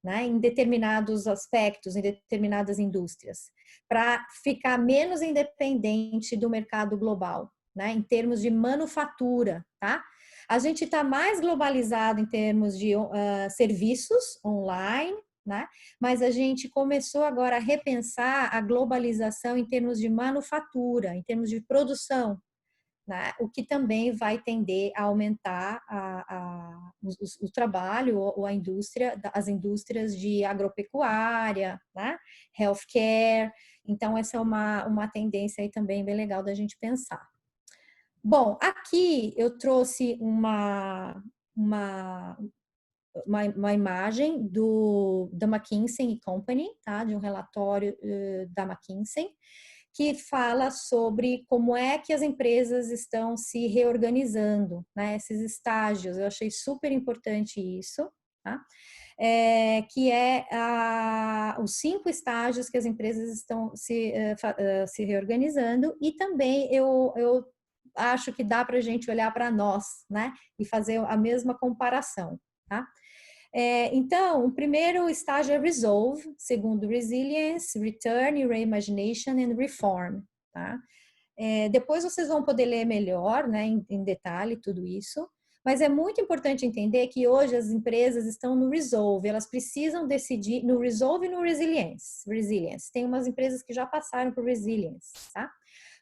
né, em determinados aspectos, em determinadas indústrias, para ficar menos independente do mercado global, né, em termos de manufatura, tá? A gente está mais globalizado em termos de serviços online, né? Mas a gente começou agora a repensar a globalização em termos de manufatura, em termos de produção, né? O que também vai tender a aumentar o trabalho ou a indústria, as indústrias de agropecuária, né? Healthcare. Então, essa é uma tendência aí também bem legal da gente pensar. Bom, aqui eu trouxe uma imagem da McKinsey Company, tá? De um relatório da McKinsey, que fala sobre como é que as empresas estão se reorganizando, né? Esses estágios, eu achei super importante isso, tá? Que os 5 estágios que as empresas estão se reorganizando, e também eu acho que dá para a gente olhar para nós, né? E fazer a mesma comparação, tá? Então, o primeiro estágio é Resolve, segundo Resilience, Return, Reimagination and Reform, tá? Depois vocês vão poder ler melhor, né, em detalhe tudo isso, mas é muito importante entender que hoje as empresas estão no Resolve, elas precisam decidir no Resolve e no Resilience. Tem umas empresas que já passaram por Resilience, tá?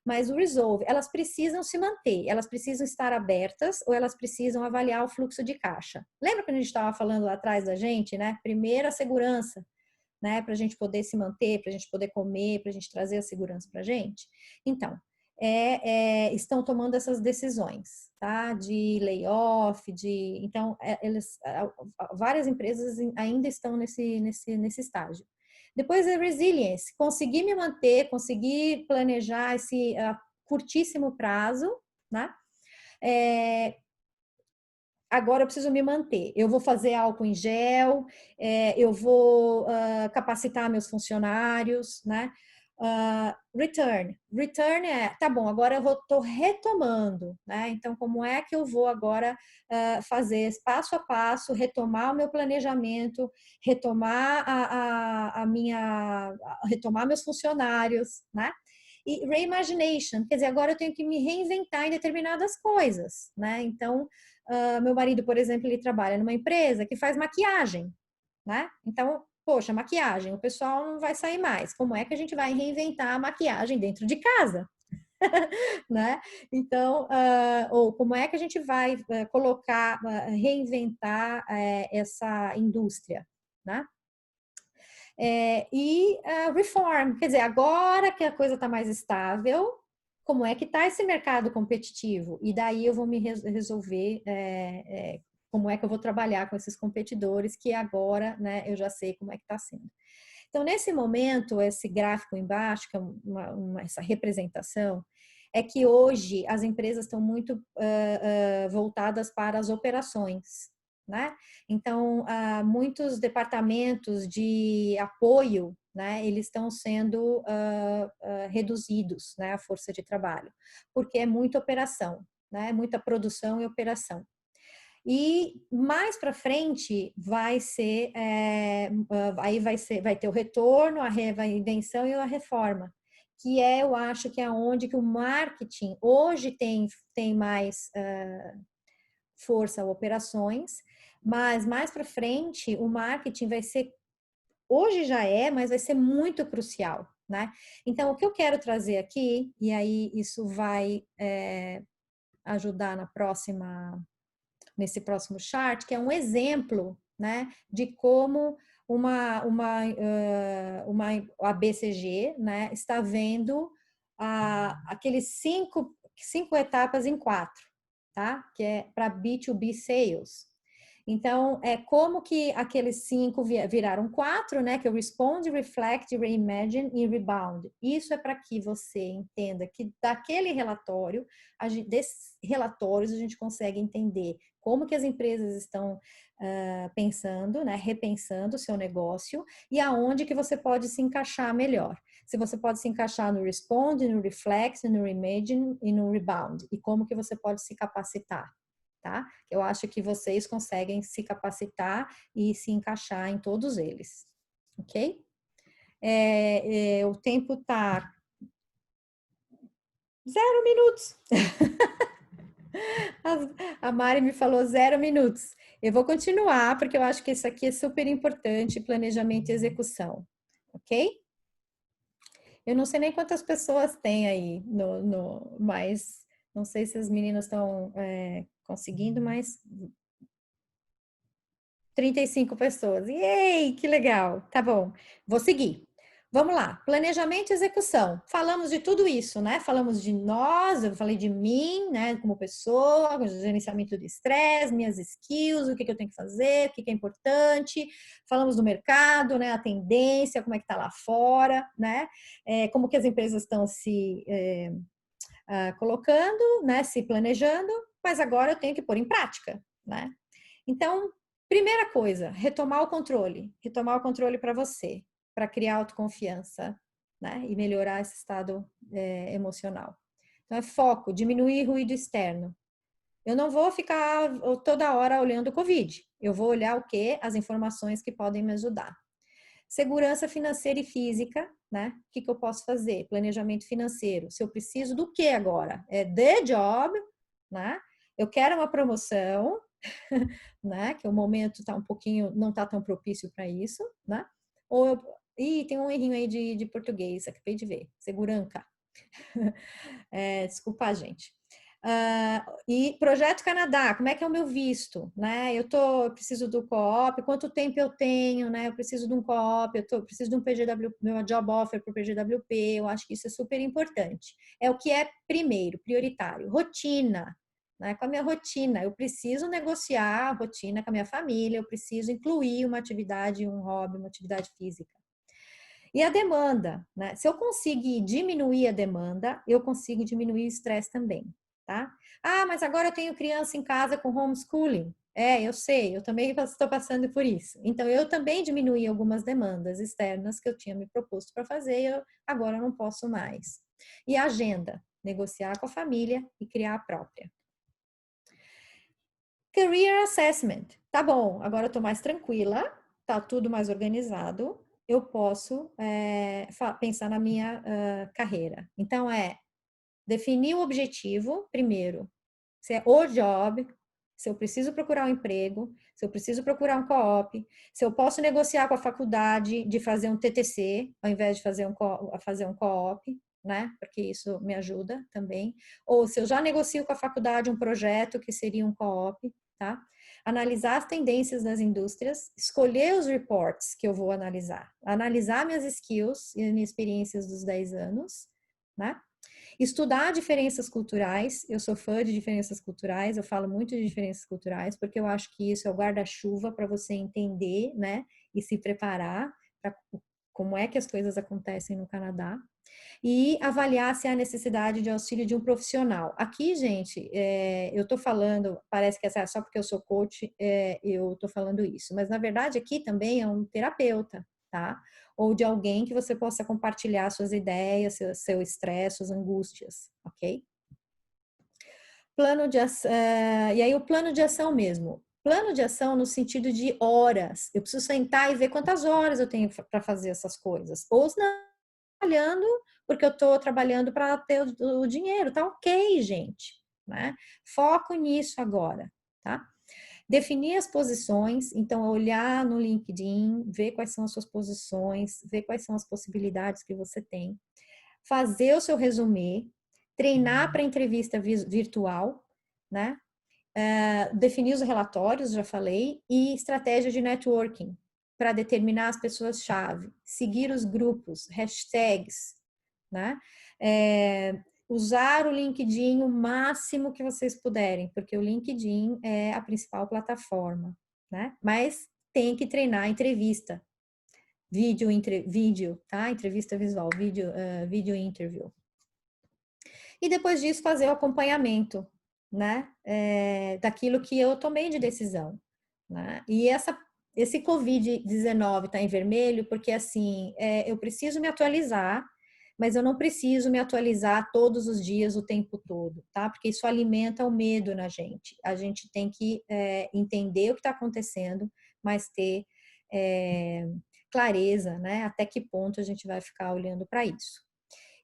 Mas o Resolve, elas precisam se manter, elas precisam estar abertas ou elas precisam avaliar o fluxo de caixa. Lembra que a gente estava falando lá atrás da gente, né? Primeiro a segurança, né? Para a gente poder se manter, para a gente poder comer, para a gente trazer a segurança para a gente. Então, estão tomando essas decisões, tá? De layoff, então, várias empresas ainda estão nesse estágio. Depois é resilience, conseguir me manter, conseguir planejar esse curtíssimo prazo, né? Agora eu preciso me manter. Eu vou fazer álcool em gel, eu vou capacitar meus funcionários, né? Return tá bom, agora eu estou retomando, né? Então, como é que eu vou agora fazer passo a passo, retomar o meu planejamento, retomar retomar meus funcionários, né? E reimagination, quer dizer, agora eu tenho que me reinventar em determinadas coisas, né? Então, meu marido, por exemplo, ele trabalha numa empresa que faz maquiagem, né? Então, poxa, maquiagem, o pessoal não vai sair mais. Como é que a gente vai reinventar a maquiagem dentro de casa? Né? Então, ou como é que a gente vai colocar, reinventar essa indústria, né? Reform, quer dizer, agora que a coisa está mais estável, como é que está esse mercado competitivo? E daí eu vou me resolver como é que eu vou trabalhar com esses competidores, que agora, né, eu já sei como é que está sendo. Então, nesse momento, esse gráfico embaixo, que é essa representação, é que hoje as empresas estão muito voltadas para as operações, né? Então, muitos departamentos de apoio, né, eles estão sendo reduzidos, né, a força de trabalho, porque é muita operação, né, muita produção e operação. E mais para frente vai ser, aí vai ter o retorno, a reinvenção e a reforma, que eu acho que é onde que o marketing hoje tem mais força operações, mas mais para frente o marketing vai ser, hoje já é, mas vai ser muito crucial, né? Então, o que eu quero trazer aqui, e aí isso vai ajudar nesse próximo chart, que é um exemplo, né, de como a BCG, né, está vendo aqueles cinco etapas em 4, tá? Que é para B2B Sales. Então, é como que aqueles 5 viraram 4, né? Que é o Respond, Reflect, Reimagine e Rebound. Isso é para que você entenda que daquele relatório, desses relatórios, a gente consegue entender como que as empresas estão pensando, né? Repensando o seu negócio e aonde que você pode se encaixar melhor. Se você pode se encaixar no Respond, no Reflect, no Reimagine e no Rebound. E como que você pode se capacitar. Tá? Eu acho que vocês conseguem se capacitar e se encaixar em todos eles, ok? O tempo tá 0 minutos. A Mari me falou 0 minutos. Eu vou continuar, porque eu acho que isso aqui é super importante, planejamento e execução, ok? Eu não sei nem quantas pessoas tem aí, mas não sei se as meninas estão conseguindo, mas 35 pessoas. Ei, que legal. Tá bom. Vou seguir. Vamos lá. Planejamento e execução. Falamos de tudo isso, né? Falamos de nós, eu falei de mim, né, como pessoa, gerenciamento do estresse, minhas skills, o que eu tenho que fazer, o que é importante. Falamos do mercado, né, a tendência, como é que tá lá fora, né? Como que as empresas estão se colocando, né, se planejando, mas agora eu tenho que pôr em prática, né? Então, primeira coisa, retomar o controle. Retomar o controle para você, para criar autoconfiança, né? E melhorar esse estado emocional. Então, é foco, diminuir ruído externo. Eu não vou ficar toda hora olhando o Covid. Eu vou olhar o quê? As informações que podem me ajudar. Segurança financeira e física, né? O que eu posso fazer? Planejamento financeiro. Se eu preciso do que agora? É the job, né? Eu quero uma promoção, né? Que o momento tá um pouquinho, não tá tão propício para isso, né? Tem um errinho aí de português, acabei de ver. Segurança. Desculpa, gente. E Projeto Canadá, como é que é o meu visto, né? Eu preciso do co-op, quanto tempo eu tenho, né? Eu preciso de um co-op, preciso de um PGW, meu job offer para o PGWP, eu acho que isso é super importante. É o que é primeiro, prioritário. Rotina, né? Com a minha rotina, eu preciso negociar a rotina com a minha família, eu preciso incluir uma atividade, um hobby, uma atividade física. E a demanda, né? Se eu conseguir diminuir a demanda, eu consigo diminuir o estresse também, tá? Ah, mas agora eu tenho criança em casa com homeschooling. Eu sei, eu também estou passando por isso. Então, eu também diminuí algumas demandas externas que eu tinha me proposto para fazer, agora eu não posso mais. E a agenda, negociar com a família e criar a própria. Career Assessment. Tá bom, agora eu estou mais tranquila, tá tudo mais organizado, eu posso pensar na minha carreira. Então, definir o objetivo primeiro. Se é o job, se eu preciso procurar um emprego, se eu preciso procurar um co-op, se eu posso negociar com a faculdade de fazer um TTC, ao invés de fazer um co-op, né? Porque isso me ajuda também. Ou se eu já negocio com a faculdade um projeto que seria um co-op, tá? Analisar as tendências das indústrias, escolher os reports que eu vou analisar minhas skills e minhas experiências dos 10 anos, né? Estudar diferenças culturais, eu sou fã de diferenças culturais, eu falo muito de diferenças culturais, porque eu acho que isso é o guarda-chuva para você entender, né, e se preparar para como é que as coisas acontecem no Canadá. E avaliar se há necessidade de auxílio de um profissional. Aqui, gente, eu estou falando, parece que só porque eu sou coach, eu estou falando isso, mas na verdade aqui também é um terapeuta, tá? Ou de alguém que você possa compartilhar suas ideias, seu estresse, suas angústias, ok? plano de ação, e aí o plano de ação mesmo. Plano de ação no sentido de horas. Eu preciso sentar e ver quantas horas eu tenho para fazer essas coisas. Ou se não, trabalhando, porque eu estou trabalhando para ter o dinheiro. Tá ok, gente. Né? Foco nisso agora, tá? Definir as posições, então olhar no LinkedIn, ver quais são as suas posições, ver quais são as possibilidades que você tem. Fazer o seu resumê, treinar para entrevista virtual, né? Definir os relatórios, já falei, e estratégia de networking para determinar as pessoas-chave, seguir os grupos, hashtags, né? Usar o LinkedIn o máximo que vocês puderem, porque o LinkedIn é a principal plataforma, né? Mas tem que treinar a entrevista, vídeo, tá? Entrevista visual, vídeo interview. E depois disso fazer o acompanhamento, né? Daquilo que eu tomei de decisão, né? E esse Covid-19 está em vermelho porque, assim, eu preciso me atualizar, mas eu não preciso me atualizar todos os dias, o tempo todo, tá? Porque isso alimenta o medo na gente. A gente tem que entender o que está acontecendo, mas ter clareza, né? Até que ponto a gente vai ficar olhando para isso.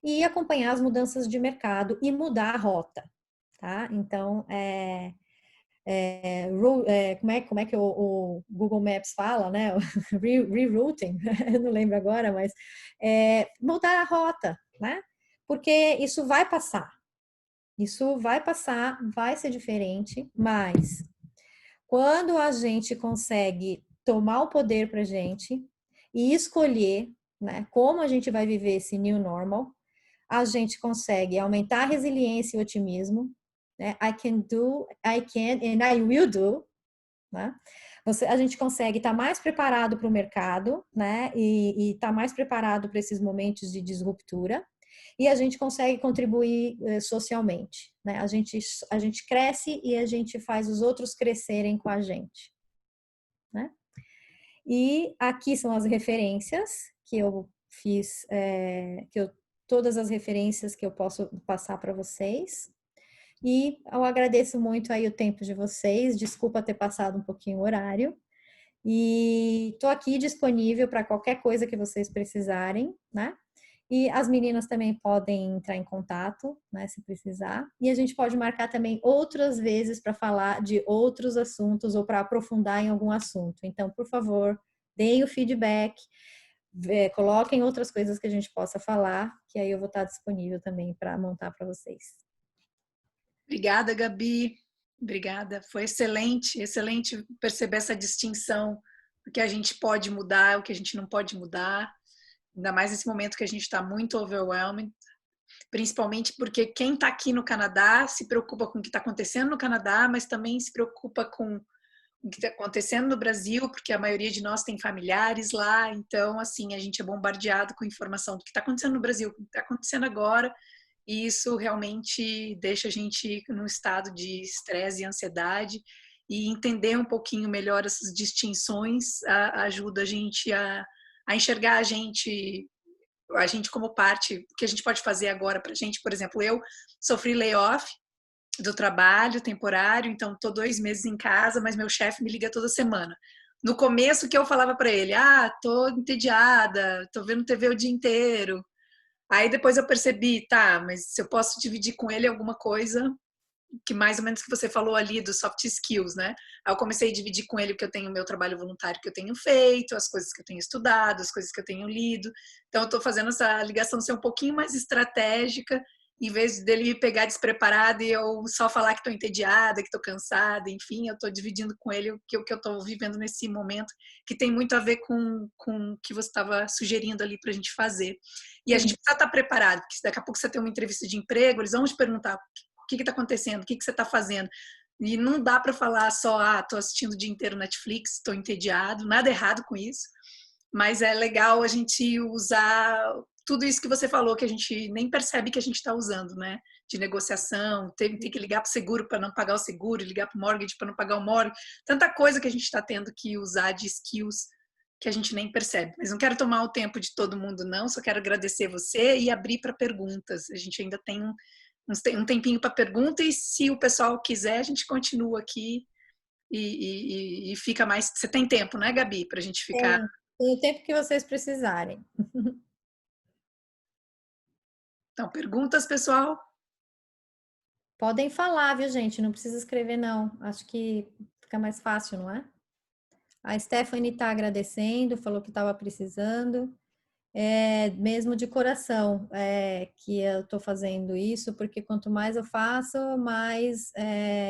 E acompanhar as mudanças de mercado e mudar a rota, tá? Então, como é que o Google Maps fala, né? Rerouting, eu não lembro agora, mas mudar a rota, né? Porque isso vai passar. Isso vai passar, vai ser diferente, mas quando a gente consegue tomar o poder pra gente e escolher, né, como a gente vai viver esse new normal, a gente consegue aumentar a resiliência e o otimismo, né? I can and I will do, né? A gente consegue estar mais preparado para o mercado, né? E estar mais preparado para esses momentos de disruptura. E a gente consegue contribuir socialmente, né? A gente cresce e a gente faz os outros crescerem com a gente, né? E aqui são as referências que eu fiz, todas as referências que eu posso passar para vocês. E eu agradeço muito aí o tempo de vocês, desculpa ter passado um pouquinho o horário. E estou aqui disponível para qualquer coisa que vocês precisarem, né? E as meninas também podem entrar em contato, né, se precisar. E a gente pode marcar também outras vezes para falar de outros assuntos ou para aprofundar em algum assunto. Então, por favor, deem o feedback, coloquem outras coisas que a gente possa falar, que aí eu vou estar disponível também para montar para vocês. Obrigada, Gabi. Obrigada. Foi excelente, excelente perceber essa distinção, o que a gente pode mudar, o que a gente não pode mudar. Ainda mais nesse momento que a gente está muito overwhelmed, principalmente porque quem está aqui no Canadá se preocupa com o que está acontecendo no Canadá, mas também se preocupa com o que está acontecendo no Brasil, porque a maioria de nós tem familiares lá, então, assim, a gente é bombardeado com informação do que está acontecendo no Brasil, do que está acontecendo agora, e isso realmente deixa a gente num estado de estresse e ansiedade, e entender um pouquinho melhor essas distinções ajuda a gente a enxergar a gente como parte, o que a gente pode fazer agora para a gente. Por exemplo, eu sofri layoff do trabalho temporário, então estou 2 meses em casa, mas meu chefe me liga toda semana. No começo que eu falava para ele, tô entediada, tô vendo TV o dia inteiro. Aí depois eu percebi, tá, mas se eu posso dividir com ele alguma coisa, que mais ou menos que você falou ali dos soft skills, né? Aí eu comecei a dividir com ele o que eu tenho, o meu trabalho voluntário que eu tenho feito, as coisas que eu tenho estudado, as coisas que eu tenho lido. Então eu tô fazendo essa ligação ser um pouquinho mais estratégica, em vez dele me pegar despreparado e eu só falar que tô entediada, que tô cansada, enfim, eu tô dividindo com ele o que eu tô vivendo nesse momento, que tem muito a ver com o que você estava sugerindo ali pra gente fazer. E a gente precisa estar preparado, porque daqui a pouco você tem uma entrevista de emprego, eles vão te perguntar o que está acontecendo, o que você está fazendo. E não dá para falar só, estou assistindo o dia inteiro Netflix, estou entediado, nada errado com isso, mas é legal a gente usar tudo isso que você falou, que a gente nem percebe que a gente está usando, né? De negociação, tem que ligar para o seguro para não pagar o seguro, ligar para o mortgage para não pagar o mortgage, tanta coisa que a gente está tendo que usar de skills que a gente nem percebe. Mas não quero tomar o tempo de todo mundo, não, só quero agradecer você e abrir para perguntas. A gente ainda tem um tempinho para pergunta, e se o pessoal quiser, a gente continua aqui e fica mais... Você tem tempo, né, Gabi, para a gente ficar... Tem o tempo que vocês precisarem. Então, perguntas, pessoal? Podem falar, viu, gente? Não precisa escrever, não. Acho que fica mais fácil, não é? A Stephanie está agradecendo, falou que estava precisando. Mesmo de coração, que eu estou fazendo isso, porque quanto mais eu faço, mais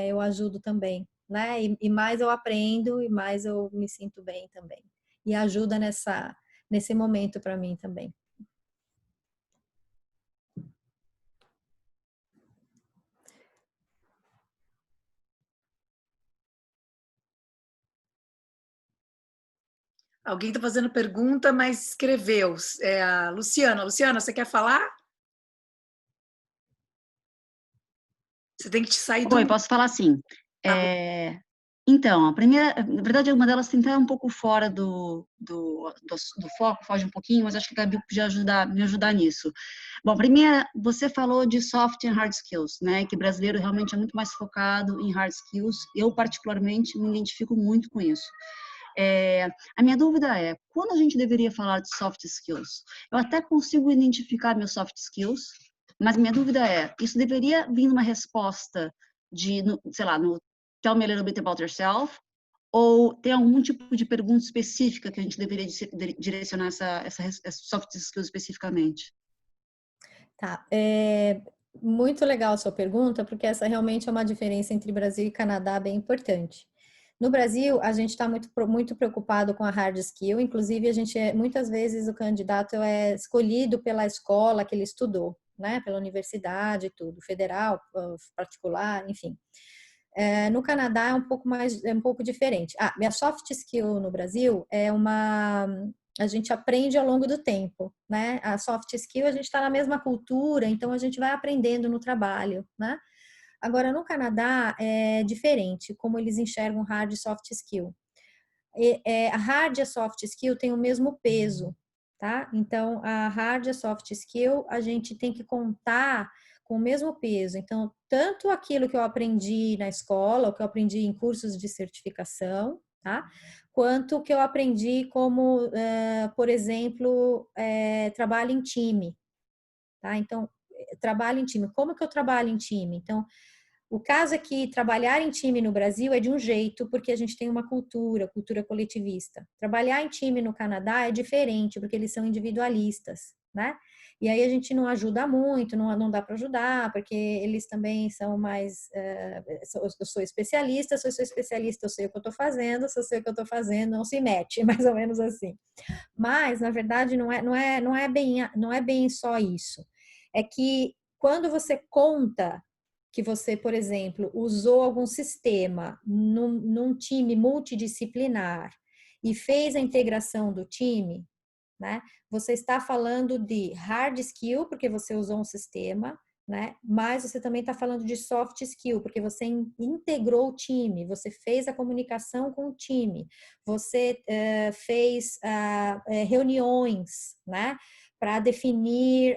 eu ajudo também, né? E mais eu aprendo e mais eu me sinto bem também. E ajuda nesse momento para mim também. Alguém está fazendo pergunta, mas escreveu. É a Luciana. Luciana, você quer falar? Você tem que te sair do... Oi, posso falar sim. Então, a primeira, na verdade, uma delas tem até um pouco fora do foco, foge um pouquinho, mas acho que a Gabi podia me ajudar nisso. Bom, primeira, você falou de soft and hard skills, né? Que brasileiro realmente é muito mais focado em hard skills. Eu, particularmente, me identifico muito com isso. A minha dúvida é, quando a gente deveria falar de soft skills? Eu até consigo identificar meus soft skills, mas minha dúvida é, isso deveria vir numa resposta sei lá, no tell me a little bit about yourself, ou tem algum tipo de pergunta específica que a gente deveria direcionar essa soft skills especificamente? Tá. Muito legal a sua pergunta, porque essa realmente é uma diferença entre Brasil e Canadá bem importante. No Brasil, a gente está muito preocupado com a hard skill, inclusive muitas vezes o candidato é escolhido pela escola que ele estudou, né? Pela universidade e tudo, federal, particular, enfim. No Canadá é um pouco diferente. Minha soft skill no Brasil a gente aprende ao longo do tempo, né? A soft skill, a gente está na mesma cultura, então a gente vai aprendendo no trabalho, né? Agora, no Canadá é diferente, como eles enxergam hard e soft skill. A hard e a soft skill têm o mesmo peso, tá? Então, a hard e a soft skill, a gente tem que contar com o mesmo peso. Então, tanto aquilo que eu aprendi na escola, ou que eu aprendi em cursos de certificação, tá? Quanto o que eu aprendi como, por exemplo, trabalho em time, tá? Então, trabalho em time. Como que eu trabalho em time? Então, o caso é que trabalhar em time no Brasil é de um jeito, porque a gente tem uma cultura coletivista. Trabalhar em time no Canadá é diferente, porque eles são individualistas, né? E aí a gente não ajuda muito, não dá para ajudar, porque eles também são mais... eu sou especialista, se eu sou especialista, eu sei o que eu estou fazendo, se eu sei o que eu estou fazendo, não se mete, mais ou menos assim. Mas, na verdade, não é bem só isso. É que quando você conta que você, por exemplo, usou algum sistema num time multidisciplinar e fez a integração do time, né? Você está falando de hard skill, porque você usou um sistema, né? Mas você também está falando de soft skill, porque você integrou o time, você fez a comunicação com o time, você fez reuniões, né? Para definir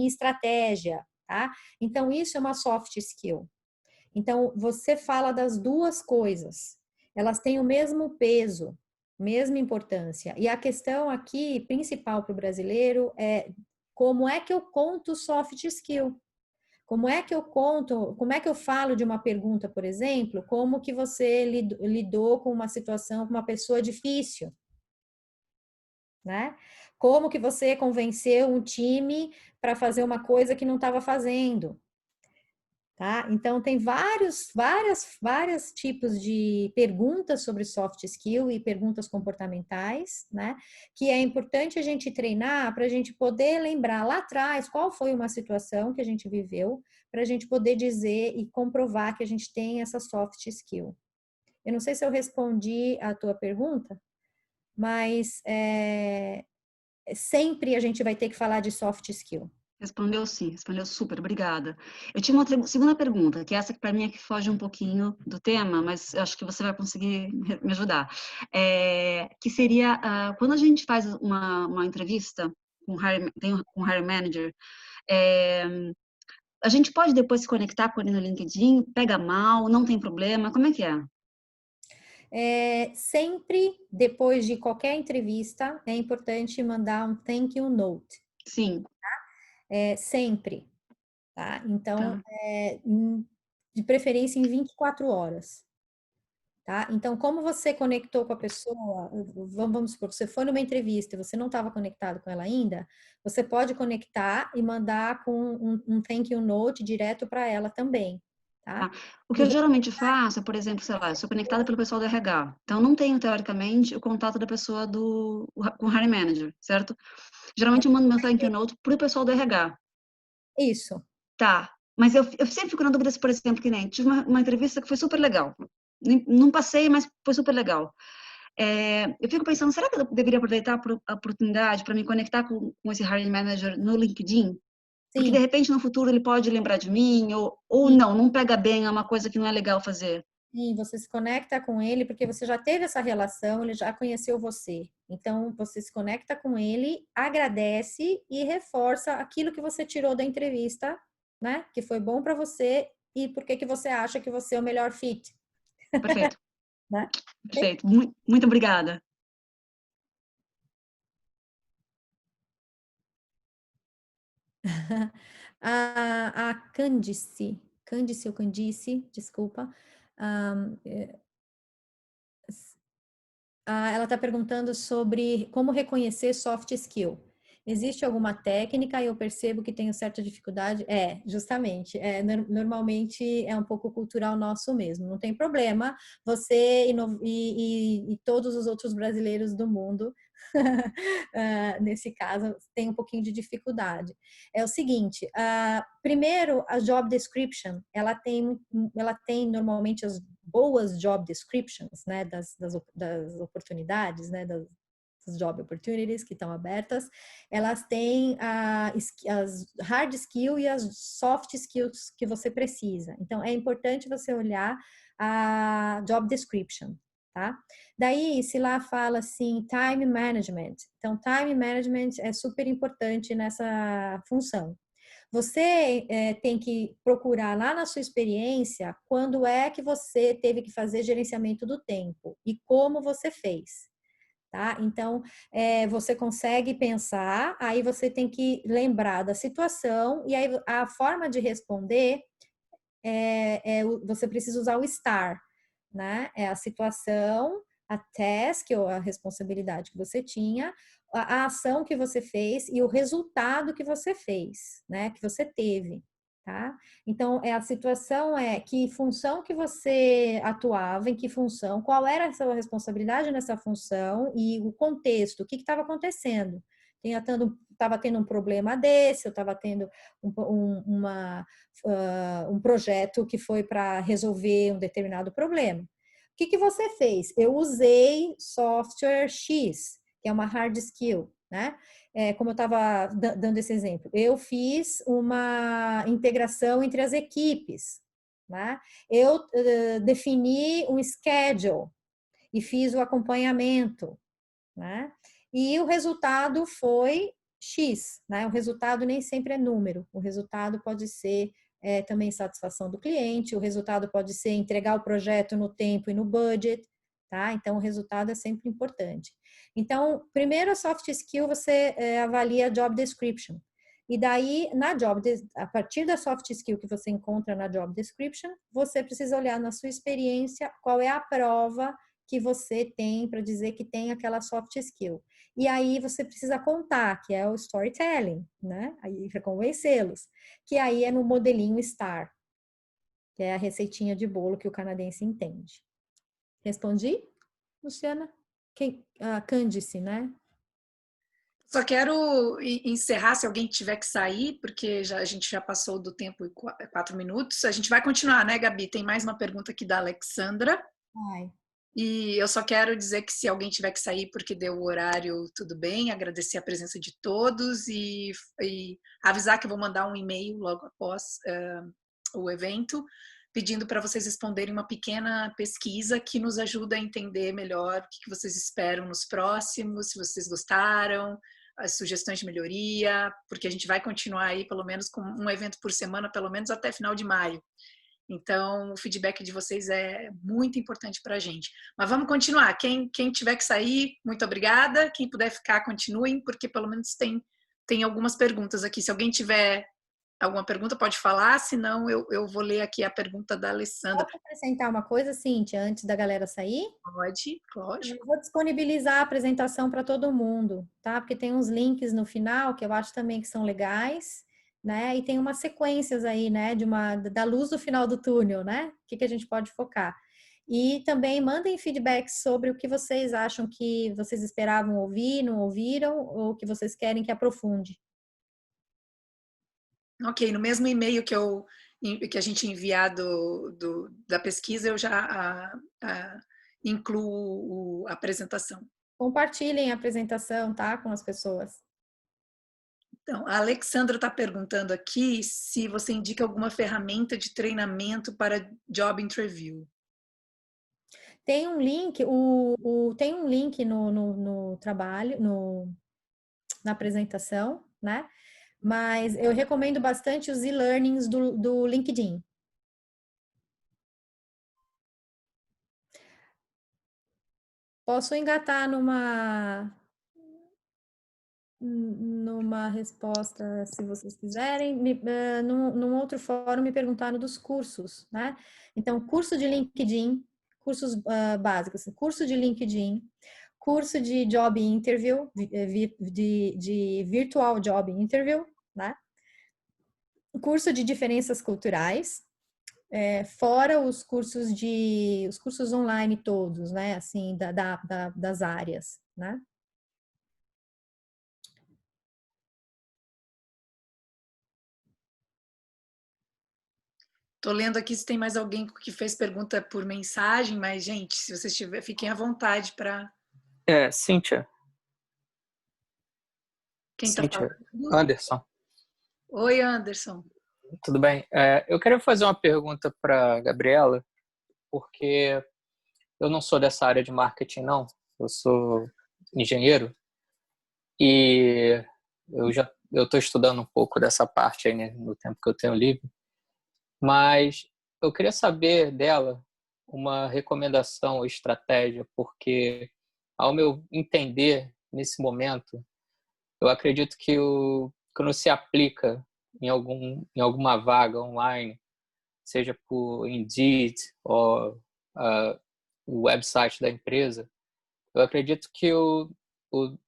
estratégia, tá? Então, isso é uma soft skill. Então, você fala das duas coisas. Elas têm o mesmo peso, mesma importância. E a questão aqui, principal para o brasileiro, é como é que eu conto soft skill? Como é que eu conto, como é que eu falo de uma pergunta, por exemplo, como que você lidou com uma situação com uma pessoa difícil, né? Como que você convenceu um time para fazer uma coisa que não estava fazendo, tá? Então tem vários tipos de perguntas sobre soft skill e perguntas comportamentais, né? Que é importante a gente treinar para a gente poder lembrar lá atrás qual foi uma situação que a gente viveu, para a gente poder dizer e comprovar que a gente tem essa soft skill. Eu não sei se eu respondi a tua pergunta, mas sempre a gente vai ter que falar de soft skill. Respondeu sim, respondeu super, obrigada. Eu tinha uma segunda pergunta, que essa que para mim é que foge um pouquinho do tema, mas eu acho que você vai conseguir me ajudar. Que seria, quando a gente faz uma entrevista com o hiring manager, A gente pode depois se conectar com ele no LinkedIn, pega mal, não tem problema, como é que é? Sempre, depois de qualquer entrevista, é importante mandar um thank you note. Sim. Sempre, tá? Então, Tá. de preferência em 24 horas. Tá? Então, como você conectou com a pessoa, vamos supor, você foi numa entrevista e você não estava conectado com ela ainda, você pode conectar e mandar com um thank you note direto para ela também, tá? Tá. O que eu geralmente faço é, por exemplo, sei lá, eu sou conectada pelo pessoal do RH, então não tenho, teoricamente, o contato da pessoa com o hiring manager, certo? Geralmente eu mando meu thank you note pro pessoal do RH. Isso. Tá, mas eu sempre fico na dúvida se, por exemplo, que nem, tive uma entrevista que foi super legal. Não passei, mas foi super legal. Eu fico pensando, será que eu deveria aproveitar a oportunidade para me conectar com esse hiring manager no LinkedIn? Porque, de Sim, repente, no futuro ele pode lembrar de mim, ou sim, não pega bem, é uma coisa que não é legal fazer. sim, você se conecta com ele porque você já teve essa relação, ele já conheceu você. Então, você se conecta com ele, agradece e reforça aquilo que você tirou da entrevista, né? Que foi bom para você e por que que você acha que você é o melhor fit, Perfeito, né? Ok? perfeito. Muito obrigada. A Candice ou Candice, desculpa, ela está perguntando sobre como reconhecer soft skill. Existe alguma técnica e eu percebo que tenho certa dificuldade? Justamente. Normalmente é um pouco cultural nosso mesmo. Não tem problema você e todos os outros brasileiros do mundo, nesse caso, tem um pouquinho de dificuldade. É o seguinte, primeiro, a job description, ela tem normalmente as boas job descriptions, né, das oportunidades, né, das job opportunities que estão abertas, elas têm as hard skills e as soft skills que você precisa. Então, é importante você olhar a job description, tá? Daí, se lá fala assim, time management. Então, time management é super importante nessa função. Você tem que procurar lá na sua experiência quando é que você teve que fazer gerenciamento do tempo e como você fez. Tá? Então, você consegue pensar, aí você tem que lembrar da situação, e aí a forma de responder você precisa usar o STAR, né? É a situação, a task, ou a responsabilidade que você tinha, a ação que você fez e o resultado que você fez, né? Que você teve, tá? Então, a situação que função que você atuava, em que função, qual era a sua responsabilidade nessa função e o contexto, o que estava acontecendo. Estava tendo um problema desse, eu estava tendo um projeto que foi para resolver um determinado problema. O que você fez? Eu usei software X, que é uma hard skill, né? Como eu estava dando esse exemplo, eu fiz uma integração entre as equipes, né? Eu defini um schedule e fiz o acompanhamento, né? E o resultado foi X, né? O resultado nem sempre é número, o resultado pode ser também satisfação do cliente, o resultado pode ser entregar o projeto no tempo e no budget, tá? Então, o resultado é sempre importante. Então, primeiro a soft skill você avalia a job description. E daí, a partir da soft skill que você encontra na job description, você precisa olhar na sua experiência qual é a prova que você tem para dizer que tem aquela soft skill. E aí você precisa contar, que é o storytelling, né? Aí para convencê-los, que aí é no modelinho STAR, que é a receitinha de bolo que o canadense entende. Respondi, Luciana? Candice, né? Só quero encerrar, se alguém tiver que sair, porque a gente já passou do tempo 4 minutos. A gente vai continuar, né, Gabi? Tem mais uma pergunta aqui da Alexandra. Ai. E eu só quero dizer que se alguém tiver que sair porque deu o horário, tudo bem, agradecer a presença de todos e avisar que eu vou mandar um e-mail logo após o evento, pedindo para vocês responderem uma pequena pesquisa que nos ajuda a entender melhor o que vocês esperam nos próximos, se vocês gostaram, as sugestões de melhoria, porque a gente vai continuar aí pelo menos com um evento por semana, pelo menos até final de maio. Então, o feedback de vocês é muito importante para a gente. Mas vamos continuar. Quem tiver que sair, muito obrigada. Quem puder ficar, continuem, porque pelo menos tem algumas perguntas aqui. Se alguém tiver alguma pergunta, pode falar, senão eu vou ler aqui a pergunta da Alessandra. Posso acrescentar uma coisa, Cíntia, antes da galera sair? Pode, lógico. Eu vou disponibilizar a apresentação para todo mundo, tá? Porque tem uns links no final que eu acho também que são legais, né? E tem umas sequências aí, né? Da luz do final do túnel, né? O que a gente pode focar. E também mandem feedback sobre o que vocês acham que vocês esperavam ouvir, não ouviram, ou que vocês querem que aprofunde. Ok, no mesmo e-mail que a gente enviar da pesquisa, eu já incluo a apresentação. Compartilhem a apresentação, tá? Com as pessoas. Então, a Alexandra está perguntando aqui se você indica alguma ferramenta de treinamento para job interview. Tem um link, tem um link no trabalho, na apresentação, né? Mas eu recomendo bastante os e-learnings do LinkedIn. Posso engatar numa resposta, se vocês quiserem. Num outro fórum me perguntaram dos cursos, né? Então, curso de LinkedIn, cursos básicos, curso de LinkedIn, curso de job interview, de virtual job interview, né? Curso de diferenças culturais, fora os cursos online todos, né? Assim, das áreas, né? Estou lendo aqui se tem mais alguém que fez pergunta por mensagem, mas, gente, se vocês tiverem, fiquem à vontade para... Cíntia. Quem está falando? Anderson. Oi, Anderson. Tudo bem? Eu queria fazer uma pergunta para a Gabriela, porque eu não sou dessa área de marketing, não. Eu sou engenheiro e eu estou estudando um pouco dessa parte aí, né, no tempo que eu tenho livre. Mas eu queria saber dela uma recomendação ou estratégia, porque, ao meu entender, nesse momento, eu acredito que quando se aplica em alguma vaga online, seja por Indeed ou o website da empresa, eu acredito que o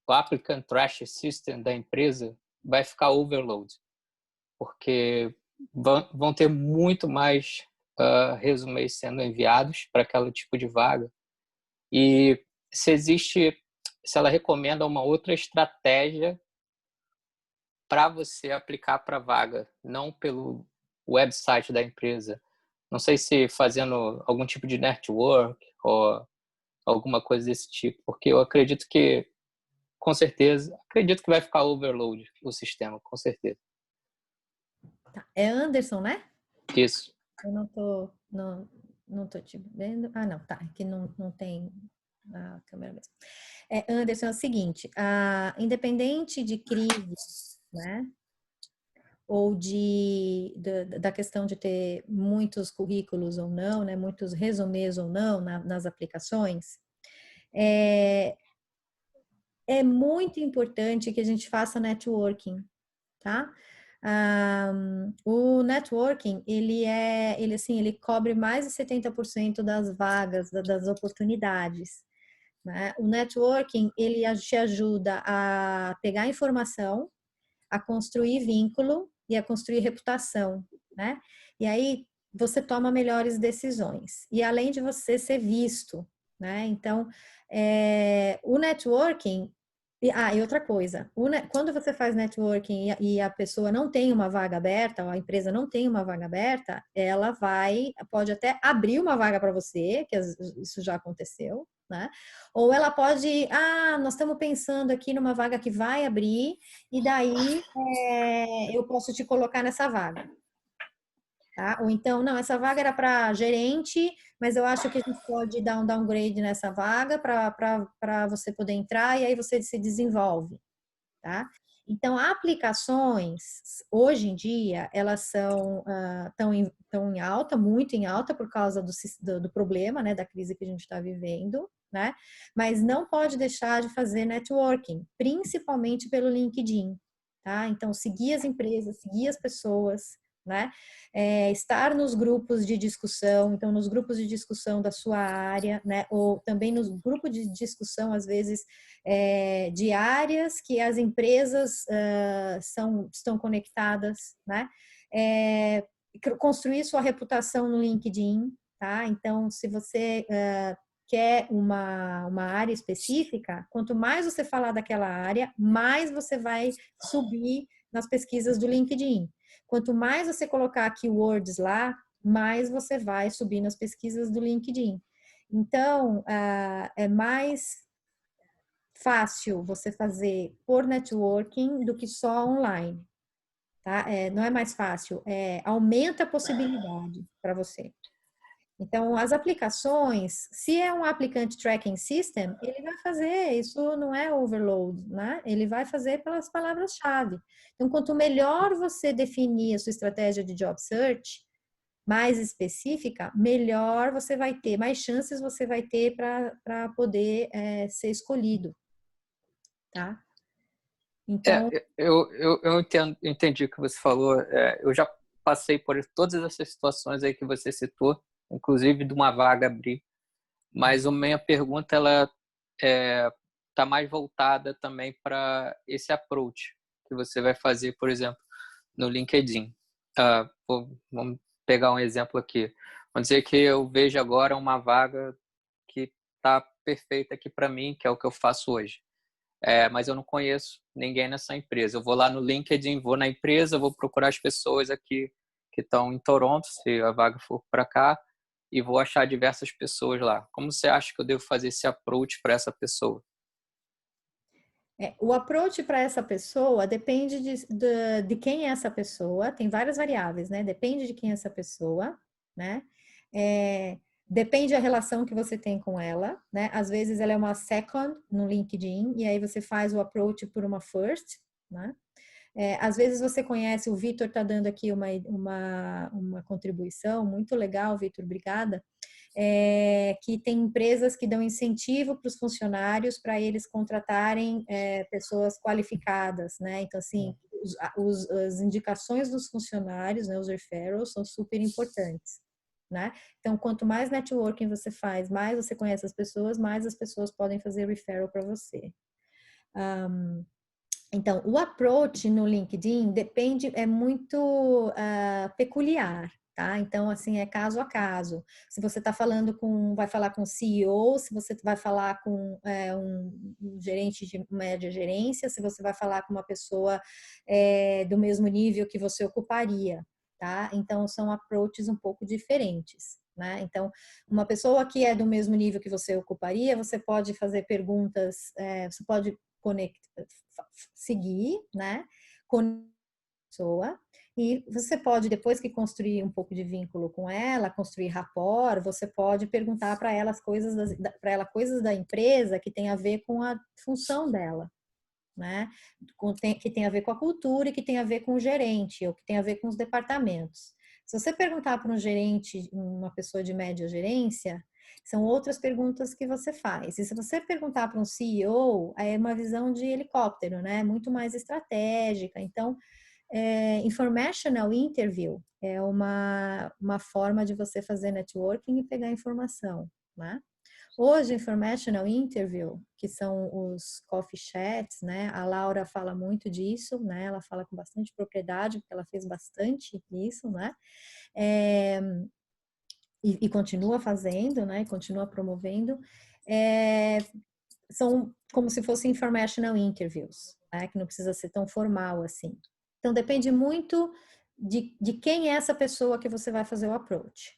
applicant tracking system da empresa vai ficar overload, porque vão ter muito mais resumês sendo enviados para aquele tipo de vaga. E se ela recomenda uma outra estratégia para você aplicar para a vaga, não pelo website da empresa. Não sei se fazendo algum tipo de network ou alguma coisa desse tipo, porque eu acredito que, com certeza, vai ficar overload o sistema, com certeza. Tá. É Anderson, né? Isso. Eu não tô te vendo. Ah, não, tá. Aqui não tem a câmera mesmo. Anderson, é o seguinte, independente de crise, né? Ou da questão de ter muitos currículos ou não, né? Muitos resumês ou não nas aplicações, é muito importante que a gente faça networking, tá? O networking, ele cobre mais de 70% das vagas, das oportunidades, né? O networking, ele te ajuda a pegar informação, a construir vínculo e a construir reputação, né? E aí você toma melhores decisões. E além de você ser visto, né? Então, o networking... E outra coisa, quando você faz networking e a pessoa não tem uma vaga aberta, ou a empresa não tem uma vaga aberta, ela pode até abrir uma vaga para você, que isso já aconteceu, né? Ou ela pode, nós estamos pensando aqui numa vaga que vai abrir, e daí eu posso te colocar nessa vaga. Tá? Ou então, não, essa vaga era para gerente, mas eu acho que a gente pode dar um downgrade nessa vaga para você poder entrar e aí você se desenvolve. tá? Então, aplicações, hoje em dia, elas são tão em alta, muito em alta, por causa do problema, né, da crise que a gente está vivendo, né? Mas não pode deixar de fazer networking, principalmente pelo LinkedIn, tá? Então, seguir as empresas, seguir as pessoas, né? Estar nos grupos de discussão, então nos grupos de discussão da sua área, né? Ou também nos grupos de discussão, às vezes, de áreas que as empresas estão conectadas, né? Construir sua reputação no LinkedIn, tá? Então, se você quer uma área específica, quanto mais você falar daquela área, mais você vai subir nas pesquisas do LinkedIn. Quanto mais você colocar keywords lá, mais você vai subir nas pesquisas do LinkedIn. Então, é mais fácil você fazer por networking do que só online, tá? Não é mais fácil, aumenta a possibilidade para você. Então, as aplicações, se é um applicant tracking system, ele vai fazer, isso não é overload, né? Ele vai fazer pelas palavras-chave. Então, quanto melhor você definir a sua estratégia de job search, mais específica, melhor você vai ter, mais chances você vai ter para poder ser escolhido, tá? Então, Eu entendi o que você falou. Eu já passei por todas essas situações aí que você citou, inclusive de uma vaga abrir. Mas a minha pergunta, ela tá mais voltada também para esse approach que você vai fazer, por exemplo, no LinkedIn. Vamos pegar um exemplo aqui. Vamos dizer que eu vejo agora uma vaga que está perfeita aqui para mim, que é o que eu faço hoje. Mas eu não conheço ninguém nessa empresa. Eu vou lá no LinkedIn, vou na empresa, vou procurar as pessoas aqui que estão em Toronto, se a vaga for para cá, e vou achar diversas pessoas lá. Como você acha que eu devo fazer esse approach para essa pessoa? o approach para essa pessoa depende de quem é essa pessoa, tem várias variáveis, né? Depende de quem é essa pessoa, né? Depende da relação que você tem com ela, né? Às vezes ela é uma second no LinkedIn e aí você faz o approach por uma first, né? Às vezes você conhece, o Vitor está dando aqui uma contribuição muito legal, Vitor, obrigada. Que tem empresas que dão incentivo para os funcionários para eles contratarem pessoas qualificadas, né? Então, assim, as indicações dos funcionários, né, os referrals, são super importantes, né? Então, quanto mais networking você faz, mais você conhece as pessoas, mais as pessoas podem fazer referral para você. Então, o approach no LinkedIn é muito peculiar, tá? Então, assim, é caso a caso. Se você está vai falar com o CEO, se você vai falar com um gerente de média gerência, se você vai falar com uma pessoa do mesmo nível que você ocuparia, tá? Então, são approaches um pouco diferentes. Né? Então, uma pessoa que é do mesmo nível que você ocuparia, você pode fazer perguntas, você pode seguir, né, com a pessoa, e você pode, depois que construir um pouco de vínculo com ela, construir rapport, você pode perguntar para ela coisas da empresa que tem a ver com a função dela, né, que tem a ver com a cultura e que tem a ver com o gerente, ou que tem a ver com os departamentos. Se você perguntar para um gerente, uma pessoa de média gerência, são outras perguntas que você faz. E se você perguntar para um CEO, é uma visão de helicóptero, né? Muito mais estratégica. Então, informational interview é uma forma de você fazer networking e pegar informação, né? Hoje, informational interview, que são os coffee chats, né? A Laura fala muito disso, né? Ela fala com bastante propriedade, porque ela fez bastante isso, né? E continua fazendo, né? E continua promovendo. São como se fossem informational interviews, né? Que não precisa ser tão formal assim. Então, depende muito de quem é essa pessoa que você vai fazer o approach.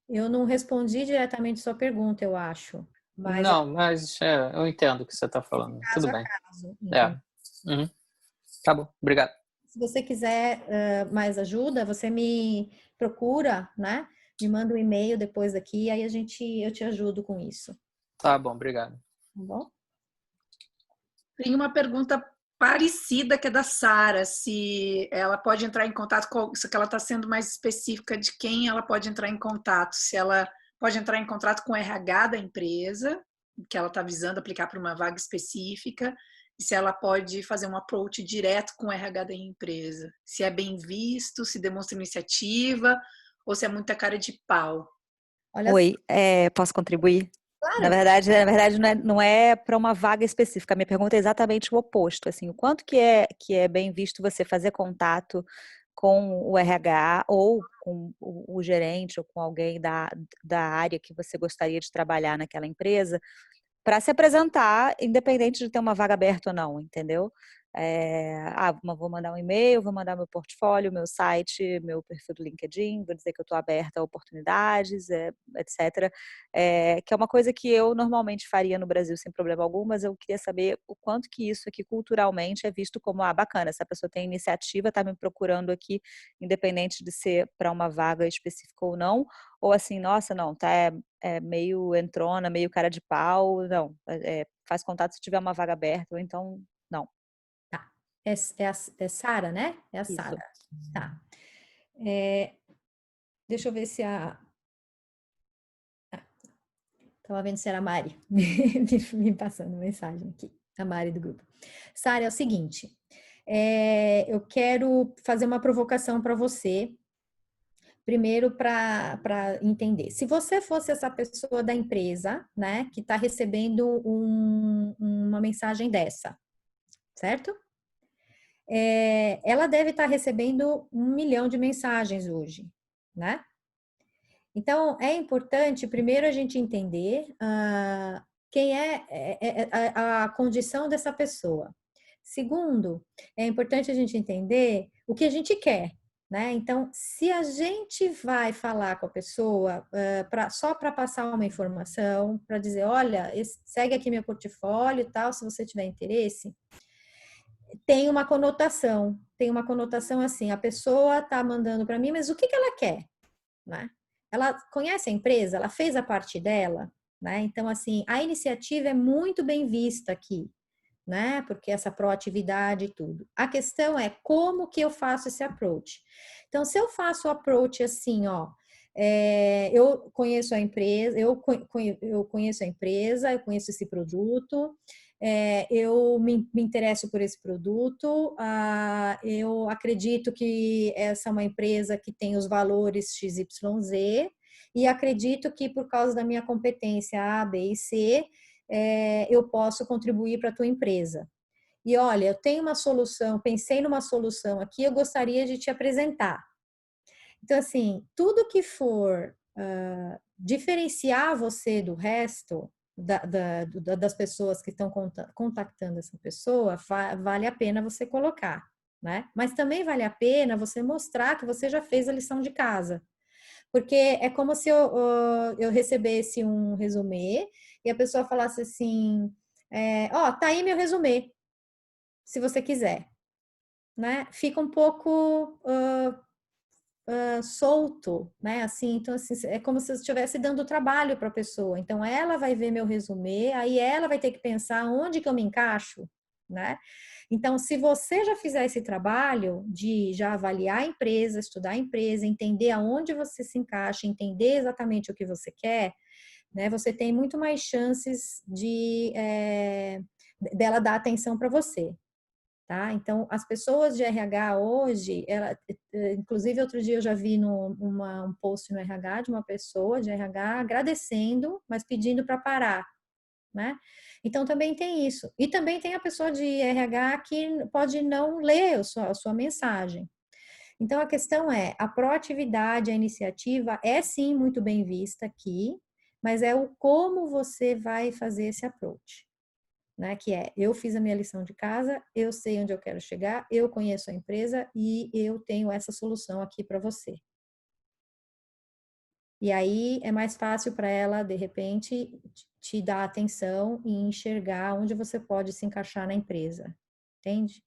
Eu não respondi diretamente sua pergunta, eu acho. Mas Não, mas eu entendo o que você está falando. Tudo bem. caso, Uhum. Tá bom, obrigado. Se você quiser mais ajuda, você me procura, né? Me manda um e-mail depois daqui, aí eu te ajudo com isso. Tá bom, obrigado. Tá bom? Tem uma pergunta parecida que é da Sara, se ela pode entrar em contato com, se ela está sendo mais específica de quem ela pode entrar em contato, se ela pode entrar em contato com o RH da empresa, que ela está visando aplicar para uma vaga específica, e se ela pode fazer um approach direto com o RH da empresa, se é bem visto, se demonstra iniciativa, ou se é muita cara de pau. Olha só. Oi, posso contribuir? Na Claro. verdade não é para uma vaga específica. A minha pergunta é exatamente o oposto. Assim, o quanto que é bem visto você fazer contato com o RH ou com o gerente ou com alguém da área que você gostaria de trabalhar naquela empresa para se apresentar, independente de ter uma vaga aberta ou não, entendeu? Vou mandar um e-mail, vou mandar meu portfólio, meu site, meu perfil do LinkedIn, vou dizer que eu estou aberta a oportunidades, etc. Que é uma coisa que eu normalmente faria no Brasil sem problema algum, mas eu queria saber o quanto que isso aqui culturalmente é visto como, bacana, essa pessoa tem iniciativa, está me procurando aqui, independente de ser para uma vaga específica ou não, ou assim, nossa, não, tá meio entrona, meio cara de pau, não, faz contato se tiver uma vaga aberta, ou então, não. Tá. É Sara, né? É a Isso. Sara. Tá. Deixa eu ver se a... Estava vendo se era a Mari me passando mensagem aqui, a Mari do grupo. Sara, é o seguinte, eu quero fazer uma provocação para você, primeiro para entender. Se você fosse essa pessoa da empresa, né, que está recebendo uma mensagem dessa, certo? Ela deve estar recebendo 1 milhão de mensagens hoje, né? Então, é importante, primeiro, a gente entender quem a condição dessa pessoa. Segundo, é importante a gente entender o que a gente quer, né? Então, se a gente vai falar com a pessoa só para passar uma informação, para dizer, olha, segue aqui meu portfólio e tal, se você tiver interesse, tem uma conotação assim, a pessoa está mandando para mim, mas o que ela quer, né? Ela conhece a empresa, ela fez a parte dela, né? Então, assim, a iniciativa é muito bem vista aqui, né? Porque essa proatividade e tudo. A questão é como que eu faço esse approach. Então, se eu faço o approach assim, ó, eu conheço a empresa, eu conheço a empresa, eu conheço esse produto, eu me interesso por esse produto, eu acredito que essa é uma empresa que tem os valores XYZ e acredito que por causa da minha competência A, B e C, eu posso contribuir para a tua empresa. E olha, eu tenho uma solução, pensei numa solução aqui, eu gostaria de te apresentar. Então, assim, tudo que for diferenciar você do resto das pessoas que estão contactando essa pessoa, vale a pena você colocar, né? Mas também vale a pena você mostrar que você já fez a lição de casa. Porque é como se eu recebesse um resumê e a pessoa falasse assim, tá aí meu resumê, se você quiser, né? Fica um pouco solto, né? Assim, então assim, é como se eu estivesse dando trabalho para a pessoa. Então ela vai ver meu resumê, aí ela vai ter que pensar onde que eu me encaixo, né? Então, se você já fizer esse trabalho de já avaliar a empresa, estudar a empresa, entender aonde você se encaixa, entender exatamente o que você quer, né? Você tem muito mais chances dela dar atenção para você. Tá? Então, as pessoas de RH hoje, inclusive outro dia eu já vi um post no RH de uma pessoa de RH agradecendo, mas pedindo para parar, né? Então também tem isso. E também tem a pessoa de RH que pode não ler a sua mensagem. Então a questão é, a proatividade, a iniciativa é sim muito bem vista aqui, mas é o como você vai fazer esse approach. Né, que eu fiz a minha lição de casa, eu sei onde eu quero chegar, eu conheço a empresa e eu tenho essa solução aqui para você. E aí é mais fácil para ela, de repente, te dar atenção e enxergar onde você pode se encaixar na empresa, entende?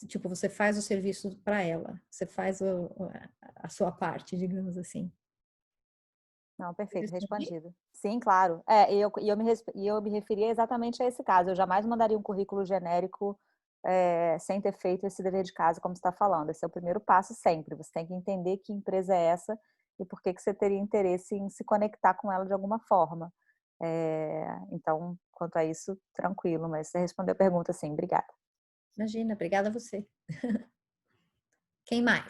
Tipo, você faz o serviço para ela, você faz a sua parte, digamos assim. Não, perfeito, Respondi? respondido. Sim, claro. E eu me referia exatamente a esse caso. Eu jamais mandaria um currículo genérico sem ter feito esse dever de casa, como você está falando. Esse é o primeiro passo sempre. Você tem que entender que empresa é essa e por que você teria interesse em se conectar com ela de alguma forma. Então, quanto a isso, tranquilo. Mas você respondeu a pergunta, sim. Obrigada. Imagina, obrigada a você. Quem mais?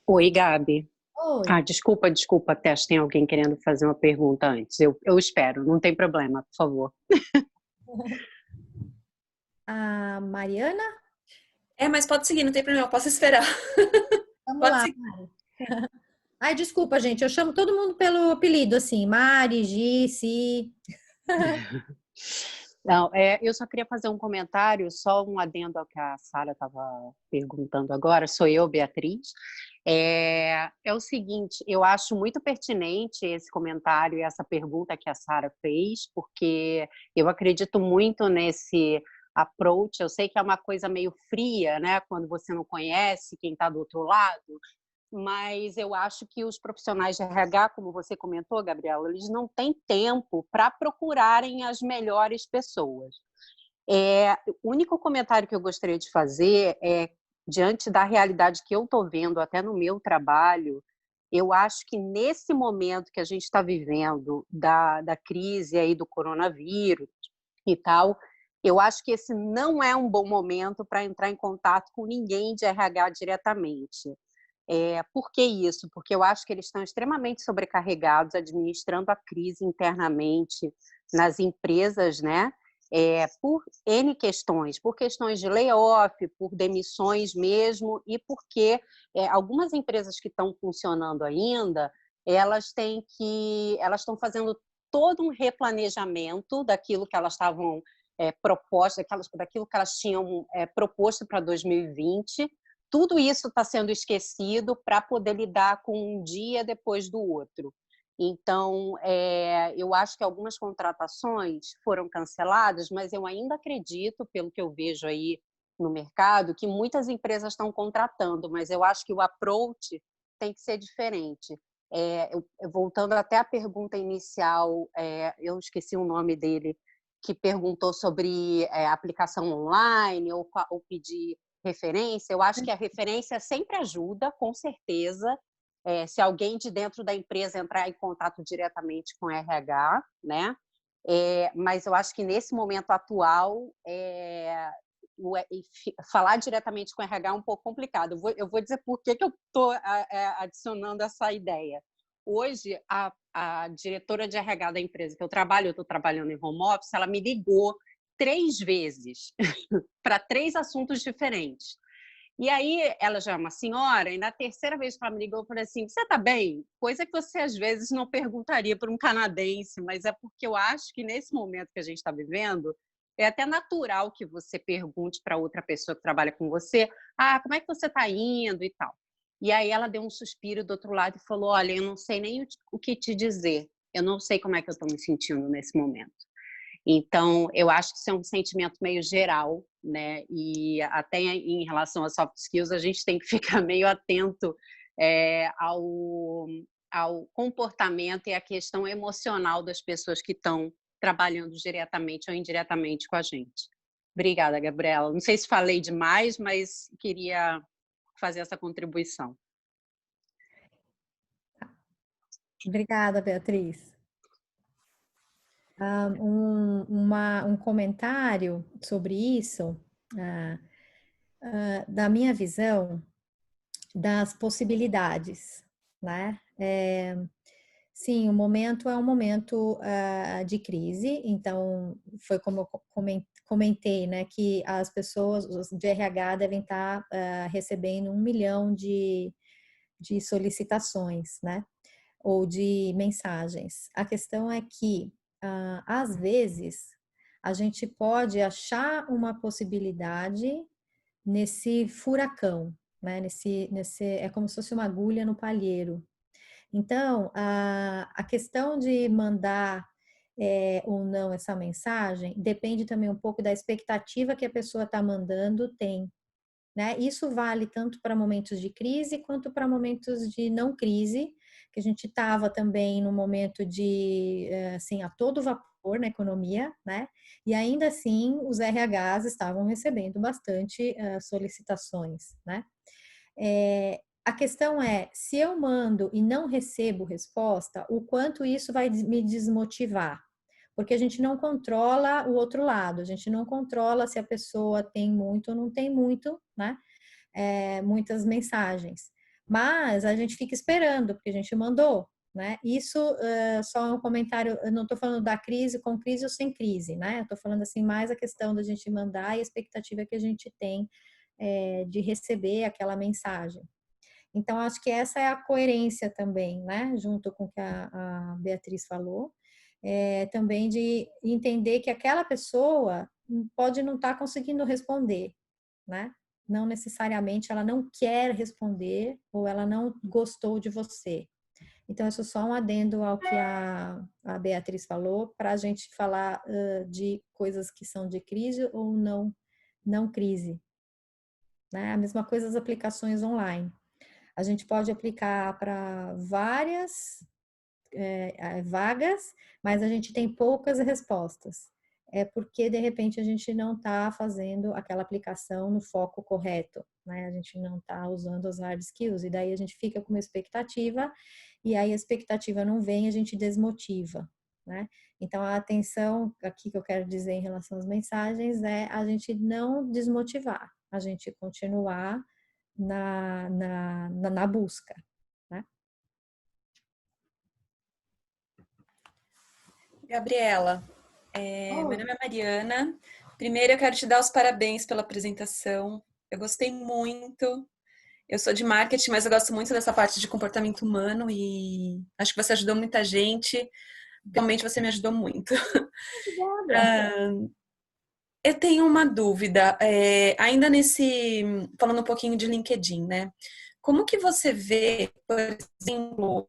Oi, Gabi. Oi. Desculpa, Tess, tem alguém querendo fazer uma pergunta antes. Eu espero, não tem problema, por favor. A Mariana? Mas pode seguir, não tem problema, eu posso esperar. Vamos Pode lá, seguir. Mari. Ai, desculpa, gente, eu chamo todo mundo pelo apelido, assim, Mari, Gi, Si. Não, eu só queria fazer um comentário, só um adendo ao que a Sara estava perguntando agora. Sou eu, Beatriz. É o seguinte, eu acho muito pertinente esse comentário e essa pergunta que a Sara fez, porque eu acredito muito nesse approach. Eu sei que é uma coisa meio fria, né, quando você não conhece quem está do outro lado, mas eu acho que os profissionais de RH, como você comentou, Gabriela, eles não têm tempo para procurarem as melhores pessoas. O único comentário que eu gostaria de fazer é, diante da realidade que eu estou vendo até no meu trabalho, eu acho que nesse momento que a gente está vivendo da crise aí do coronavírus e tal, eu acho que esse não é um bom momento para entrar em contato com ninguém de RH diretamente. Por que isso? Porque eu acho que eles estão extremamente sobrecarregados administrando a crise internamente nas empresas, né? Por N questões, por questões de layoff, por demissões mesmo, e porque algumas empresas que estão funcionando ainda, elas estão fazendo todo um replanejamento daquilo que elas estavam propostas, daquilo que elas tinham proposto para 2020. Tudo isso está sendo esquecido para poder lidar com um dia depois do outro. Então, eu acho que algumas contratações foram canceladas, mas eu ainda acredito, pelo que eu vejo aí no mercado, que muitas empresas estão contratando, mas eu acho que o approach tem que ser diferente. Voltando até à pergunta inicial, eu esqueci o nome dele, que perguntou sobre aplicação online ou pedir referência. Eu acho que a referência sempre ajuda, com certeza, se alguém de dentro da empresa entrar em contato diretamente com o RH, né? Mas eu acho que nesse momento atual, falar diretamente com o RH é um pouco complicado. Eu vou dizer por que eu estou adicionando essa ideia. Hoje, a diretora de RH da empresa que eu estou trabalhando em home office, ela me ligou 3 vezes para 3 assuntos diferentes. E aí, ela já é uma senhora, e na terceira vez que ela me ligou, eu falei assim, você está bem? Coisa que você, às vezes, não perguntaria para um canadense, mas é porque eu acho que, nesse momento que a gente está vivendo, é até natural que você pergunte para outra pessoa que trabalha com você, como é que você está indo e tal. E aí, ela deu um suspiro do outro lado e falou, olha, eu não sei nem o que te dizer, eu não sei como é que eu estou me sentindo nesse momento. Então, eu acho que isso é um sentimento meio geral, né? E até em relação a soft skills, a gente tem que ficar meio atento ao comportamento e à questão emocional das pessoas que estão trabalhando diretamente ou indiretamente com a gente. Obrigada, Gabriela. Não sei se falei demais, mas queria fazer essa contribuição. Obrigada, Beatriz. Um comentário sobre isso, da minha visão das possibilidades, né? Sim, o momento é um momento de crise, então foi como eu comentei, né, que as pessoas de RH devem estar recebendo 1 milhão de solicitações, né, ou de mensagens. A questão é que, às vezes, a gente pode achar uma possibilidade nesse furacão, né, é como se fosse uma agulha no palheiro. Então, a questão de mandar ou não essa mensagem depende também um pouco da expectativa que a pessoa está mandando tem. né? Isso vale tanto para momentos de crise quanto para momentos de não crise, que a gente estava também no momento de, assim, a todo vapor na economia, né? E ainda assim, os RHs estavam recebendo bastante solicitações, né? A questão é, se eu mando e não recebo resposta, o quanto isso vai me desmotivar? Porque a gente não controla o outro lado, a gente não controla se a pessoa tem muito ou não tem muito, né? Muitas mensagens. Mas a gente fica esperando, porque a gente mandou, né? Isso só é um comentário, eu não estou falando da crise com crise ou sem crise, né? Eu estou falando assim mais a questão da gente mandar e a expectativa que a gente tem de receber aquela mensagem. Então, acho que essa é a coerência também, né? Junto com o que a Beatriz falou, também de entender que aquela pessoa pode não estar conseguindo responder, né? Não necessariamente ela não quer responder ou ela não gostou de você. Então, isso é só um adendo ao que a Beatriz falou, para a gente falar de coisas que são de crise ou não crise, né? A mesma coisa as aplicações online. A gente pode aplicar para várias vagas, mas a gente tem poucas respostas. É porque, de repente, a gente não está fazendo aquela aplicação no foco correto, né? A gente não está usando as hard skills, e daí a gente fica com uma expectativa, e aí a expectativa não vem, a gente desmotiva, né? Então, a atenção aqui que eu quero dizer em relação às mensagens é a gente não desmotivar, a gente continuar na busca, né? Gabriela, meu nome é Mariana. Primeiro, eu quero te dar os parabéns pela apresentação. Eu gostei muito. Eu sou de marketing, mas eu gosto muito dessa parte de comportamento humano e acho que você ajudou muita gente. Realmente você me ajudou muito. Obrigada. Eu tenho uma dúvida, falando um pouquinho de LinkedIn, né? Como que você vê, por exemplo,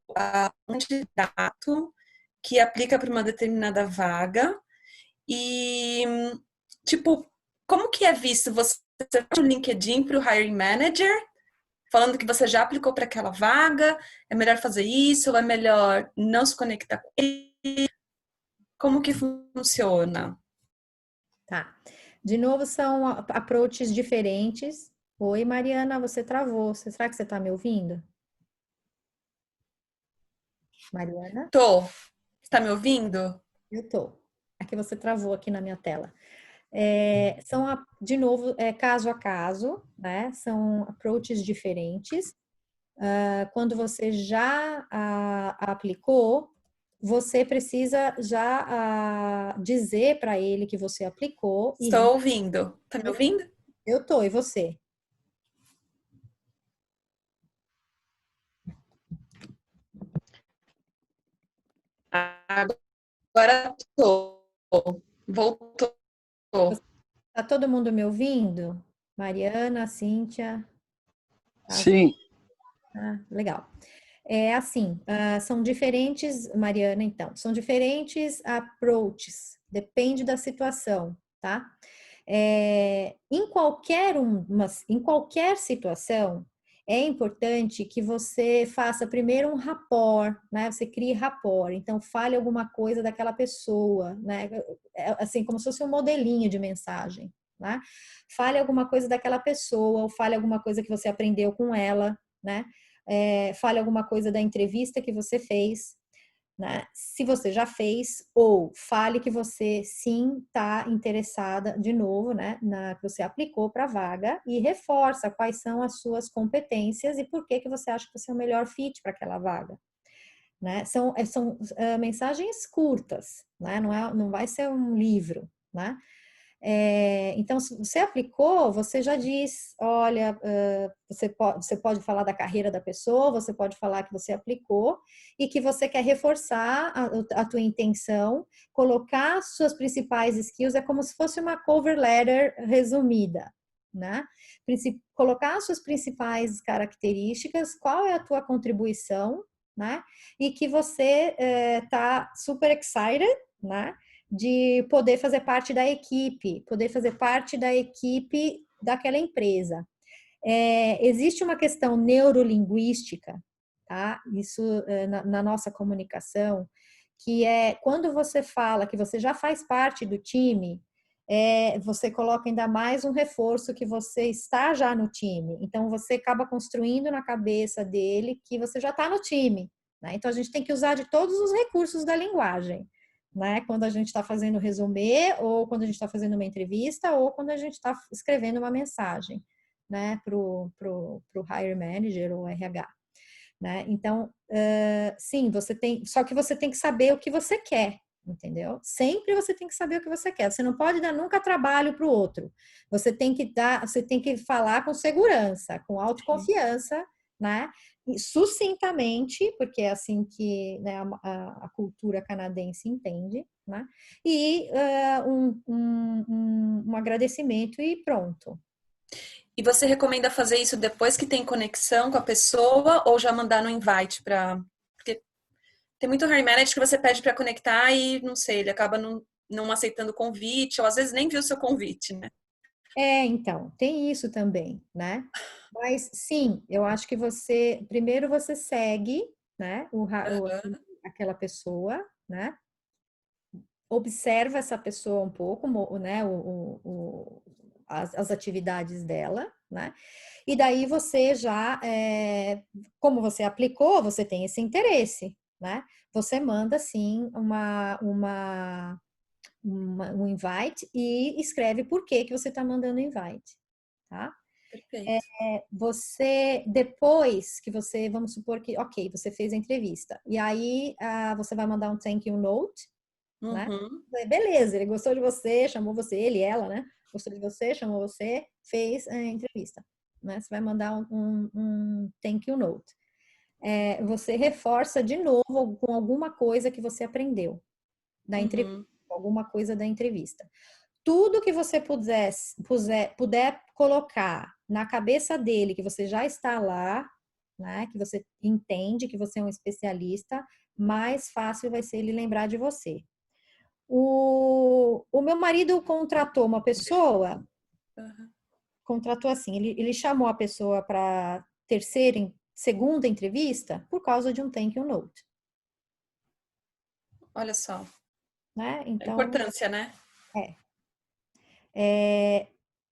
um candidato que aplica para uma determinada vaga e, tipo, como que é visto você no LinkedIn para o hiring manager, falando que você já aplicou para aquela vaga, é melhor fazer isso ou é melhor não se conectar com ele? Como que funciona? Tá. De novo, são approaches diferentes. Oi, Mariana, você travou. Será que você está me ouvindo? Mariana? Tô. Está me ouvindo? Eu tô. Aqui você travou aqui na minha tela. De novo, caso a caso, né? São approaches diferentes. Quando você já aplicou, você precisa já dizer para ele que você aplicou. Estou ouvindo. Tá me ouvindo? Eu tô, e você? Agora tô. Voltou. Tá todo mundo me ouvindo? Mariana, Cíntia? Sim. Legal. É assim, são diferentes, Mariana, então, são diferentes approaches, depende da situação, tá? Em qualquer situação, é importante que você faça primeiro um rapport, né? Você crie rapport, então fale alguma coisa daquela pessoa, né? Assim, como se fosse um modelinho de mensagem, né? Fale alguma coisa daquela pessoa, ou fale alguma coisa que você aprendeu com ela, né? Fale alguma coisa da entrevista que você fez, né? Se você já fez, ou fale que você sim está interessada de novo, né? Que você aplicou para a vaga e reforça quais são as suas competências e por que você acha que você é o melhor fit para aquela vaga. Né? São mensagens curtas, né? Não vai ser um livro, né? Então, se você aplicou, você já diz, olha, você pode falar da carreira da pessoa, você pode falar que você aplicou e que você quer reforçar a tua intenção, colocar suas principais skills, é como se fosse uma cover letter resumida, né? Colocar suas principais características, qual é a tua contribuição, né? E que você tá super excited, né? De poder fazer parte da equipe daquela empresa. Existe uma questão neurolinguística, tá? Isso na nossa comunicação, que é quando você fala que você já faz parte do time, você coloca ainda mais um reforço que você está já no time. Então, você acaba construindo na cabeça dele que você já está no time, né? Então, a gente tem que usar de todos os recursos da linguagem, né? Quando a gente está fazendo resumê, ou quando a gente está fazendo uma entrevista, ou quando a gente está escrevendo uma mensagem, né? Pro hire manager ou RH, né? Então, sim, só que você tem que saber o que você quer, entendeu? Sempre você tem que saber o que você quer. Você não pode dar nunca trabalho para o outro. Você tem que falar com segurança, com autoconfiança, né? E sucintamente, porque é assim que, né, a cultura canadense entende, né? E um agradecimento e pronto. E você recomenda fazer isso depois que tem conexão com a pessoa ou já mandar no invite para... Porque tem muito hiring manager que você pede para conectar e, não sei, ele acaba não aceitando o convite, ou às vezes nem viu o seu convite, né? Então, tem isso também, né? Mas, sim, eu acho que primeiro você segue, né, aquela pessoa, né? Observa essa pessoa um pouco, né, as atividades dela, né? E daí você já, como você aplicou, você tem esse interesse, né? Você manda, sim, um invite e escreve por que você está mandando invite, tá? Perfeito. Você, depois que você, vamos supor que, ok, você fez a entrevista, e aí você vai mandar um thank you note, né? Beleza, ele gostou de você, chamou você, ele, ela, né? Gostou de você, chamou você, fez a entrevista, né? Você vai mandar um thank you note. Você reforça de novo com alguma coisa que você aprendeu da entrevista, alguma coisa da entrevista. Tudo que você puder colocar na cabeça dele, que você já está lá, né? Que você entende que você é um especialista, mais fácil vai ser ele lembrar de você. O meu marido contratou uma pessoa, contratou assim, ele chamou a pessoa para segunda entrevista por causa de um thank you note. Olha só. Né? Então, a importância, né?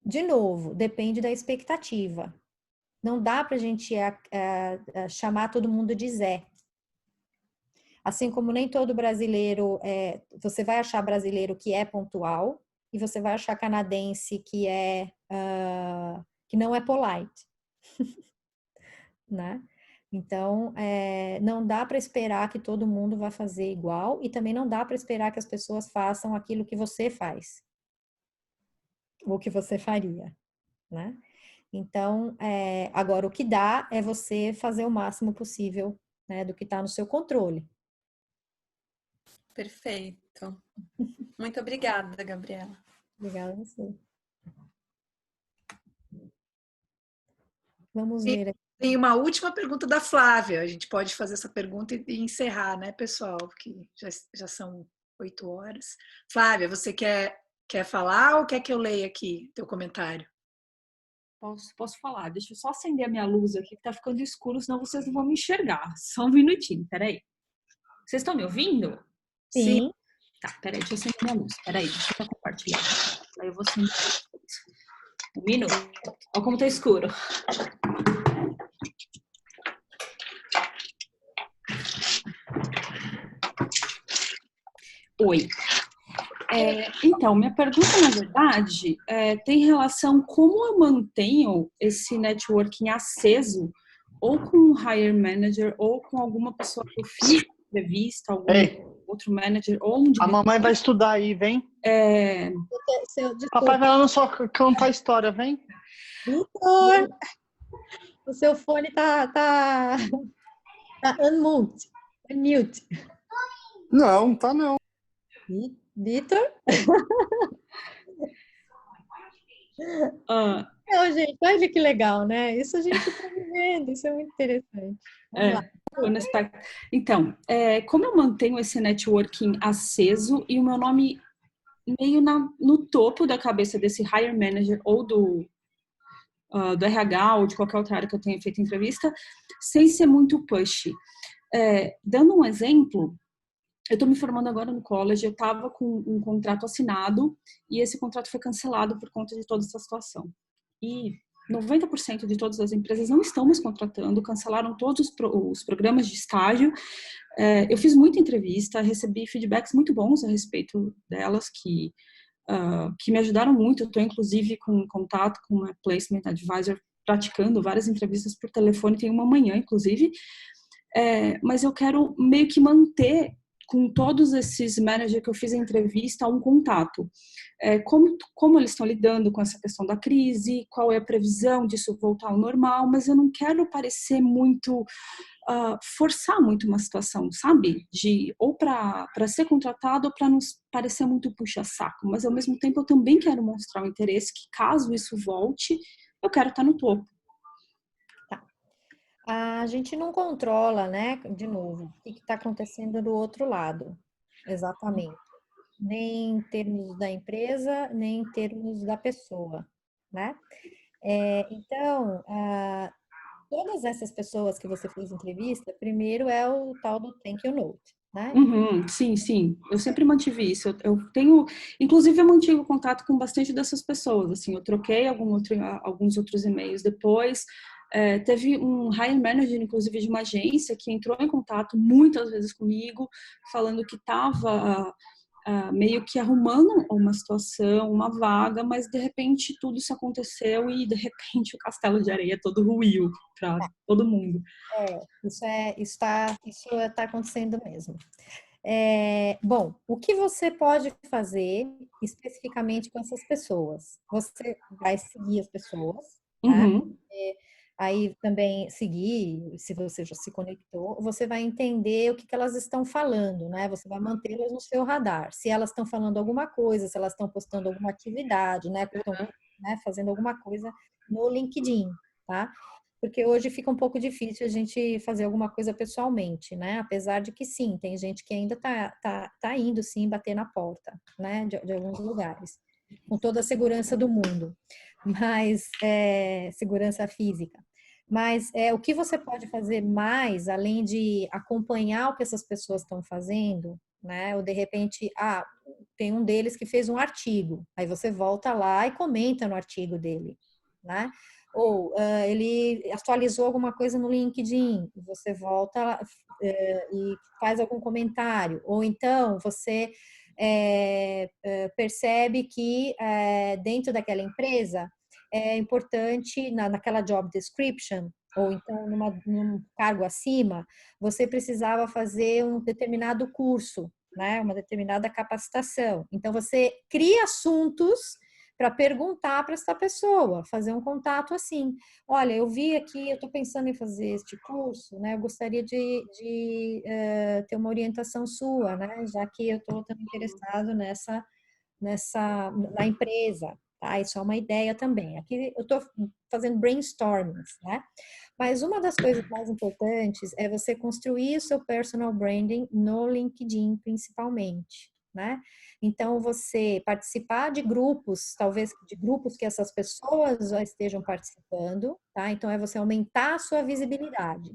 De novo, depende da expectativa. Não dá para a gente chamar todo mundo de Zé. Assim como nem todo brasileiro, você vai achar brasileiro que é pontual e você vai achar canadense que que não é polite, né? Então, não dá para esperar que todo mundo vai fazer igual e também não dá para esperar que as pessoas façam aquilo que você faz ou que você faria, né? Então, agora o que dá é você fazer o máximo possível, né, do que está no seu controle. Perfeito. Muito obrigada, Gabriela. Obrigada a você. Vamos ver aqui. Tem uma última pergunta da Flávia. A gente pode fazer essa pergunta e encerrar, né, pessoal? Porque já são 8 horas. Flávia, você quer falar ou quer que eu leia aqui teu comentário? Posso falar. Deixa eu só acender a minha luz aqui, que tá ficando escuro, senão vocês não vão me enxergar. Só um minutinho, peraí. Vocês estão me ouvindo? Sim. Tá, peraí, deixa eu acender minha luz. Peraí, deixa eu compartilhar. Aí eu vou acender. Um minuto. Olha como tá escuro. Oi. Então, minha pergunta, na verdade, tem relação como eu mantenho esse networking aceso, ou com um hire manager, ou com alguma pessoa que eu fiz entrevista, algum outro manager, ou um diretor. A mamãe vai estudar aí, vem. Papai vai lá só contar a história, vem. Vitor, o seu fone tá unmute. Unmute. Não, tá não. Vitor? Não, gente, olha que legal, né? Isso a gente está vivendo, isso é muito interessante. Vamos lá. Então, como eu mantenho esse networking aceso e o meu nome meio no topo da cabeça desse hire manager ou do do RH ou de qualquer outra área que eu tenha feito entrevista, sem ser muito pushy. Dando um exemplo, eu estou me formando agora no college, eu estava com um contrato assinado e esse contrato foi cancelado por conta de toda essa situação. E 90% de todas as empresas não estão mais contratando, cancelaram todos os programas de estágio. Eu fiz muita entrevista, recebi feedbacks muito bons a respeito delas, que me ajudaram muito. Eu estou, inclusive, com contato com uma placement advisor, praticando várias entrevistas por telefone, tem uma manhã, inclusive. Mas eu quero meio que manter com todos esses managers que eu fiz a entrevista um contato. Como eles estão lidando com essa questão da crise, qual é a previsão disso voltar ao normal, mas eu não quero parecer muito, forçar muito uma situação, sabe? Ou para ser contratado ou para não parecer muito puxa-saco, mas ao mesmo tempo eu também quero mostrar o interesse que caso isso volte, eu quero estar no topo. A gente não controla, né, de novo, o que está acontecendo do outro lado, exatamente. Nem em termos da empresa, nem em termos da pessoa, né? Então, todas essas pessoas que você fez entrevista, primeiro é o tal do thank you note, né? Sim. Eu sempre mantive isso. Eu tenho, inclusive, eu mantive contato com bastante dessas pessoas. Assim, eu troquei alguns outros e-mails depois. Teve um hiring manager, inclusive, de uma agência que entrou em contato muitas vezes comigo, falando que estava meio que arrumando uma situação, uma vaga, mas de repente tudo isso aconteceu e de repente o castelo de areia todo ruiu para todo mundo. Isso está acontecendo mesmo. Bom, o que você pode fazer especificamente com essas pessoas? Você vai seguir as pessoas, tá? Aí também seguir, se você já se conectou, você vai entender o que elas estão falando, né? Você vai mantê-las no seu radar. Se elas estão falando alguma coisa, se elas estão postando alguma atividade, né? Estão, né, fazendo alguma coisa no LinkedIn, tá? Porque hoje fica um pouco difícil a gente fazer alguma coisa pessoalmente, né? Apesar de que sim, tem gente que ainda tá indo sim bater na porta, né? De alguns lugares, com toda a segurança do mundo, mas segurança física. Mas o que você pode fazer mais, além de acompanhar o que essas pessoas estão fazendo, né? Ou de repente, tem um deles que fez um artigo, aí você volta lá e comenta no artigo dele, né? Ou ele atualizou alguma coisa no LinkedIn, você volta e faz algum comentário. Ou então você percebe que dentro daquela empresa é importante, naquela job description, ou então num cargo acima, você precisava fazer um determinado curso, né? Uma determinada capacitação. Então você cria assuntos para perguntar para essa pessoa, fazer um contato assim. Olha, eu vi aqui, eu estou pensando em fazer este curso, né? Eu gostaria de ter uma orientação sua, né? Já que eu estou também interessado na empresa, tá? Isso é uma ideia também. Aqui eu estou fazendo brainstormings, né? Mas uma das coisas mais importantes é você construir o seu personal branding no LinkedIn, principalmente, né? Então, você participar de grupos, talvez de grupos que essas pessoas já estejam participando, tá? Então, é você aumentar a sua visibilidade,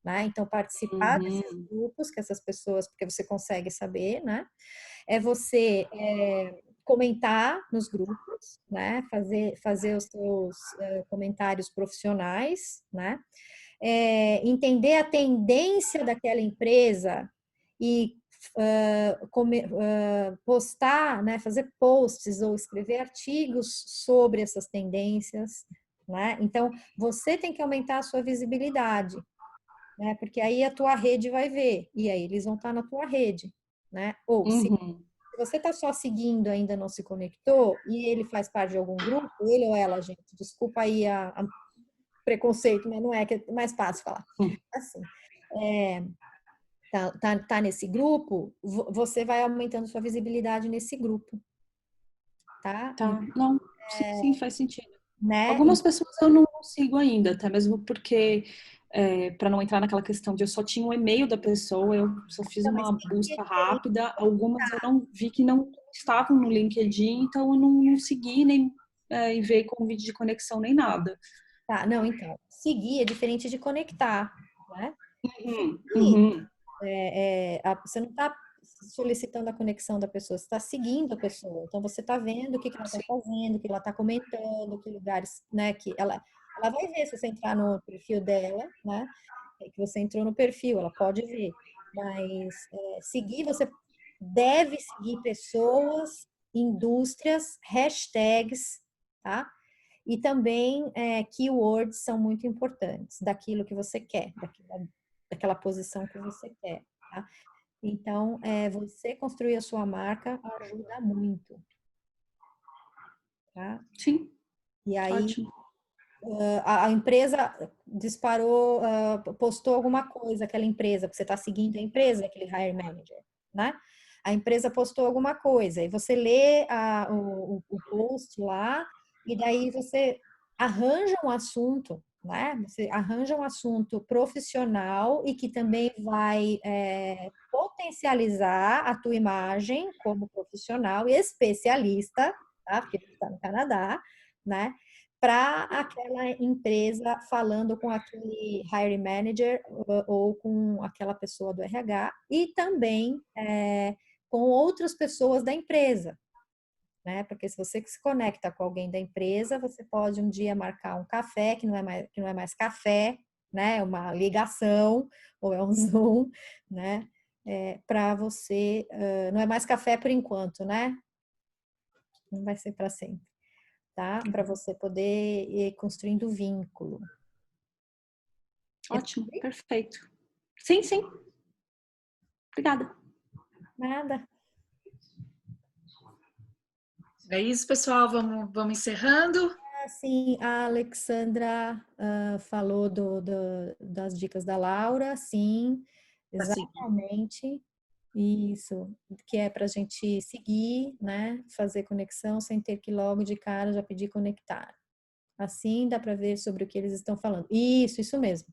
né? Então, participar desses grupos que essas pessoas, porque você consegue saber, né? É você comentar nos grupos, né? Fazer os seus comentários profissionais, né? Entender a tendência daquela empresa e postar, né, fazer posts ou escrever artigos sobre essas tendências, né? Então, você tem que aumentar a sua visibilidade, né? Porque aí a tua rede vai ver, e aí eles vão estar na tua rede, né? Ou se você está só seguindo, ainda não se conectou, e ele faz parte de algum grupo, ele ou ela, gente, desculpa aí a preconceito, mas não é, que é mais fácil falar. Assim, tá nesse grupo, você vai aumentando sua visibilidade nesse grupo, tá? Não, sim, faz sentido. Né? Algumas pessoas eu não consigo ainda, até mesmo porque, para não entrar naquela questão de eu só tinha um e-mail da pessoa, eu só fiz uma busca rápida, algumas eu não vi que não estavam no LinkedIn, então eu não segui nem enviei convite de conexão nem nada. Tá, não, então, seguir é diferente de conectar, né? Uhum. Você não está solicitando a conexão da pessoa, você está seguindo a pessoa. Então, você está vendo o que ela está fazendo, o que ela está comentando, que lugares, né, que ela vai ver se você entrar no perfil dela, né? Que você entrou no perfil, ela pode ver. Mas seguir, você deve seguir pessoas, indústrias, hashtags, tá? E também keywords são muito importantes daquilo que você quer, daquela posição que você quer, tá? Então, você construir a sua marca ajuda muito, tá? Sim, E aí, ótimo. a empresa disparou, postou alguma coisa, aquela empresa, porque você está seguindo a empresa, aquele hire manager, né? A empresa postou alguma coisa, e você lê o post lá, e daí você arranja um assunto, né? Você arranja um assunto profissional e que também vai potencializar a tua imagem como profissional e especialista, tá? Porque você está no Canadá, né? Para aquela empresa falando com aquele hiring manager ou com aquela pessoa do RH e também com outras pessoas da empresa, né? Porque se você se conecta com alguém da empresa, você pode um dia marcar um café, que não é mais café, né? É uma ligação ou é um Zoom, né? Para você, não é mais café por enquanto, né? Não vai ser para sempre. Tá? Para você poder ir construindo vínculo. Ótimo, perfeito. Sim, sim. Obrigada. Nada. É isso, pessoal. Vamos encerrando. Sim, a Alexandra falou das dicas da Laura, sim, exatamente. Isso, que é para a gente seguir, né? Fazer conexão sem ter que logo de cara já pedir conectar. Assim dá para ver sobre o que eles estão falando. Isso mesmo.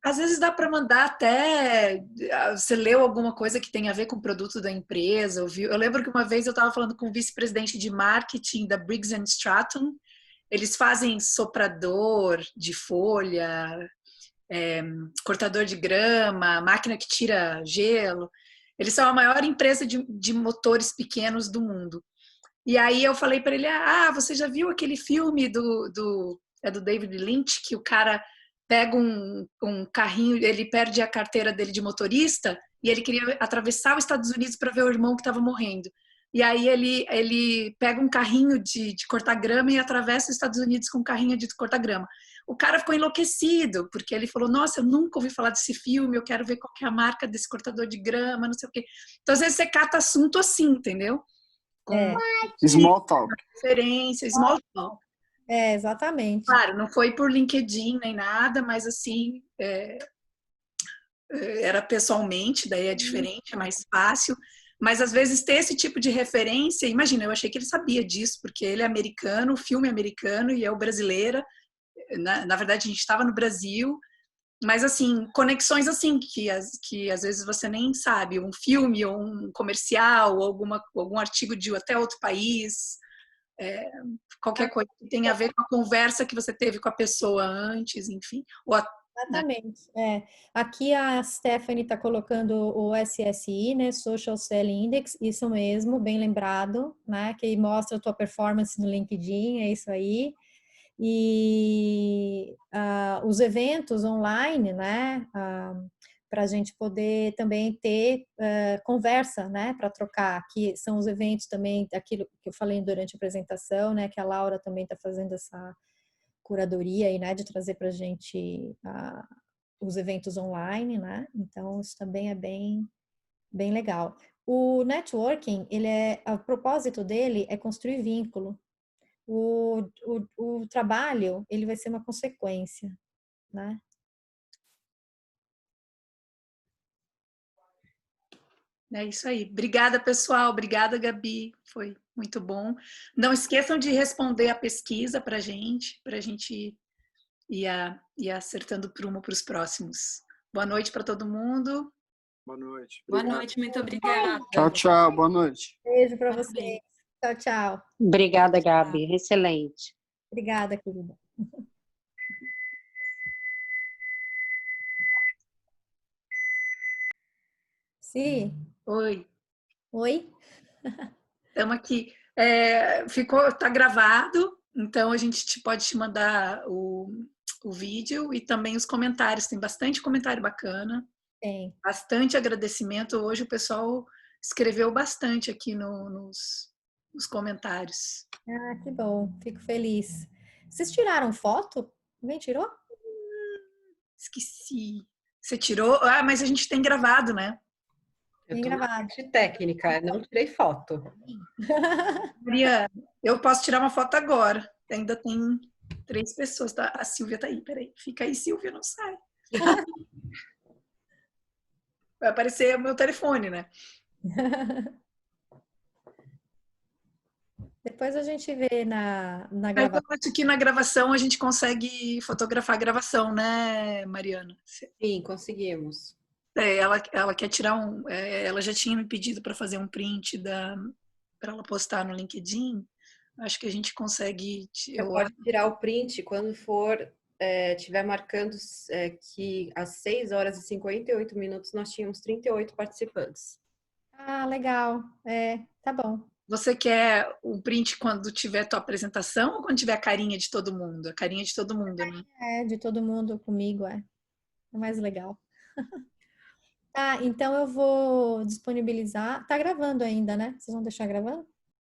Às vezes dá para mandar até. Você leu alguma coisa que tem a ver com o produto da empresa, ouviu? Eu lembro que uma vez eu estava falando com o vice-presidente de marketing da Briggs & Stratton. Eles fazem soprador de folha, cortador de grama, máquina que tira gelo. Eles são a maior empresa de motores pequenos do mundo. E aí eu falei para ele, você já viu aquele filme do David Lynch, que o cara pega um carrinho, ele perde a carteira dele de motorista e ele queria atravessar os Estados Unidos para ver o irmão que estava morrendo. E aí ele pega um carrinho de cortar grama e atravessa os Estados Unidos com um carrinho de cortar grama. O cara ficou enlouquecido, porque ele falou, nossa, eu nunca ouvi falar desse filme, eu quero ver qual que é a marca desse cortador de grama, não sei o quê. Então, às vezes você cata assunto assim, entendeu? Small talk. Referência, small talk. Exatamente. Claro, não foi por LinkedIn nem nada, mas assim, era pessoalmente, daí é diferente, é mais fácil. Mas às vezes ter esse tipo de referência, imagina, eu achei que ele sabia disso, porque ele é americano, o filme é americano e eu brasileira. Na verdade, a gente estava no Brasil, mas assim, conexões assim, que às vezes você nem sabe, um filme ou um comercial, ou algum artigo de até outro país, qualquer coisa que tenha a ver com a conversa que você teve com a pessoa antes, enfim. Exatamente. Aqui a Stephanie está colocando o SSI, né? Social Selling Index, isso mesmo, bem lembrado, né? Que mostra a tua performance no LinkedIn, é isso aí. E os eventos online, né? Para a gente poder também ter conversa, né? Para trocar, que são os eventos também, aquilo que eu falei durante a apresentação, né? Que a Laura também está fazendo essa curadoria aí, né, de trazer para a gente os eventos online, né? Então isso também é bem legal. O networking, o propósito dele é construir vínculo. O trabalho, ele vai ser uma consequência, né? É isso aí. Obrigada, pessoal. Obrigada, Gabi. Foi muito bom. Não esqueçam de responder a pesquisa para a gente ir acertando prumo para os próximos. Boa noite para todo mundo. Boa noite. Boa noite, muito obrigada. Tchau, tchau. Boa noite. Beijo para vocês. Tchau, tchau. Obrigada, Gabi. Excelente. Obrigada, querida. Si, Oi, oi? estamos aqui. Tá gravado, então a gente pode te mandar o vídeo e também os comentários. Tem bastante comentário bacana, Tem. bastante agradecimento. Hoje o pessoal escreveu bastante aqui nos comentários. Ah, que bom, fico feliz. Vocês tiraram foto? Alguém tirou? Esqueci. Você tirou? Ah, mas a gente tem gravado, né? Eu Bem tô na gravado. parte técnica, não tirei foto. Mariana, eu posso tirar uma foto agora. Ainda tem 3 pessoas, tá? A Silvia tá aí, peraí. Fica aí, Silvia, não sai. Vai aparecer o meu telefone, né? Depois a gente vê na Mas gravação. eu acho que na gravação a gente consegue fotografar a gravação, né, Mariana? Sim, conseguimos. Ela quer tirar ela já tinha me pedido para fazer um print para ela postar no LinkedIn. Acho que a gente consegue. Você pode tirar o print quando tiver marcando que às 6 horas e 58 minutos nós tínhamos 38 participantes. Ah, legal. Tá bom. Você quer o print quando tiver tua apresentação ou quando tiver a carinha de todo mundo? A carinha de todo mundo, né? De todo mundo comigo, é mais legal. Tá, então eu vou disponibilizar. Tá gravando ainda, né? Vocês vão deixar gravando?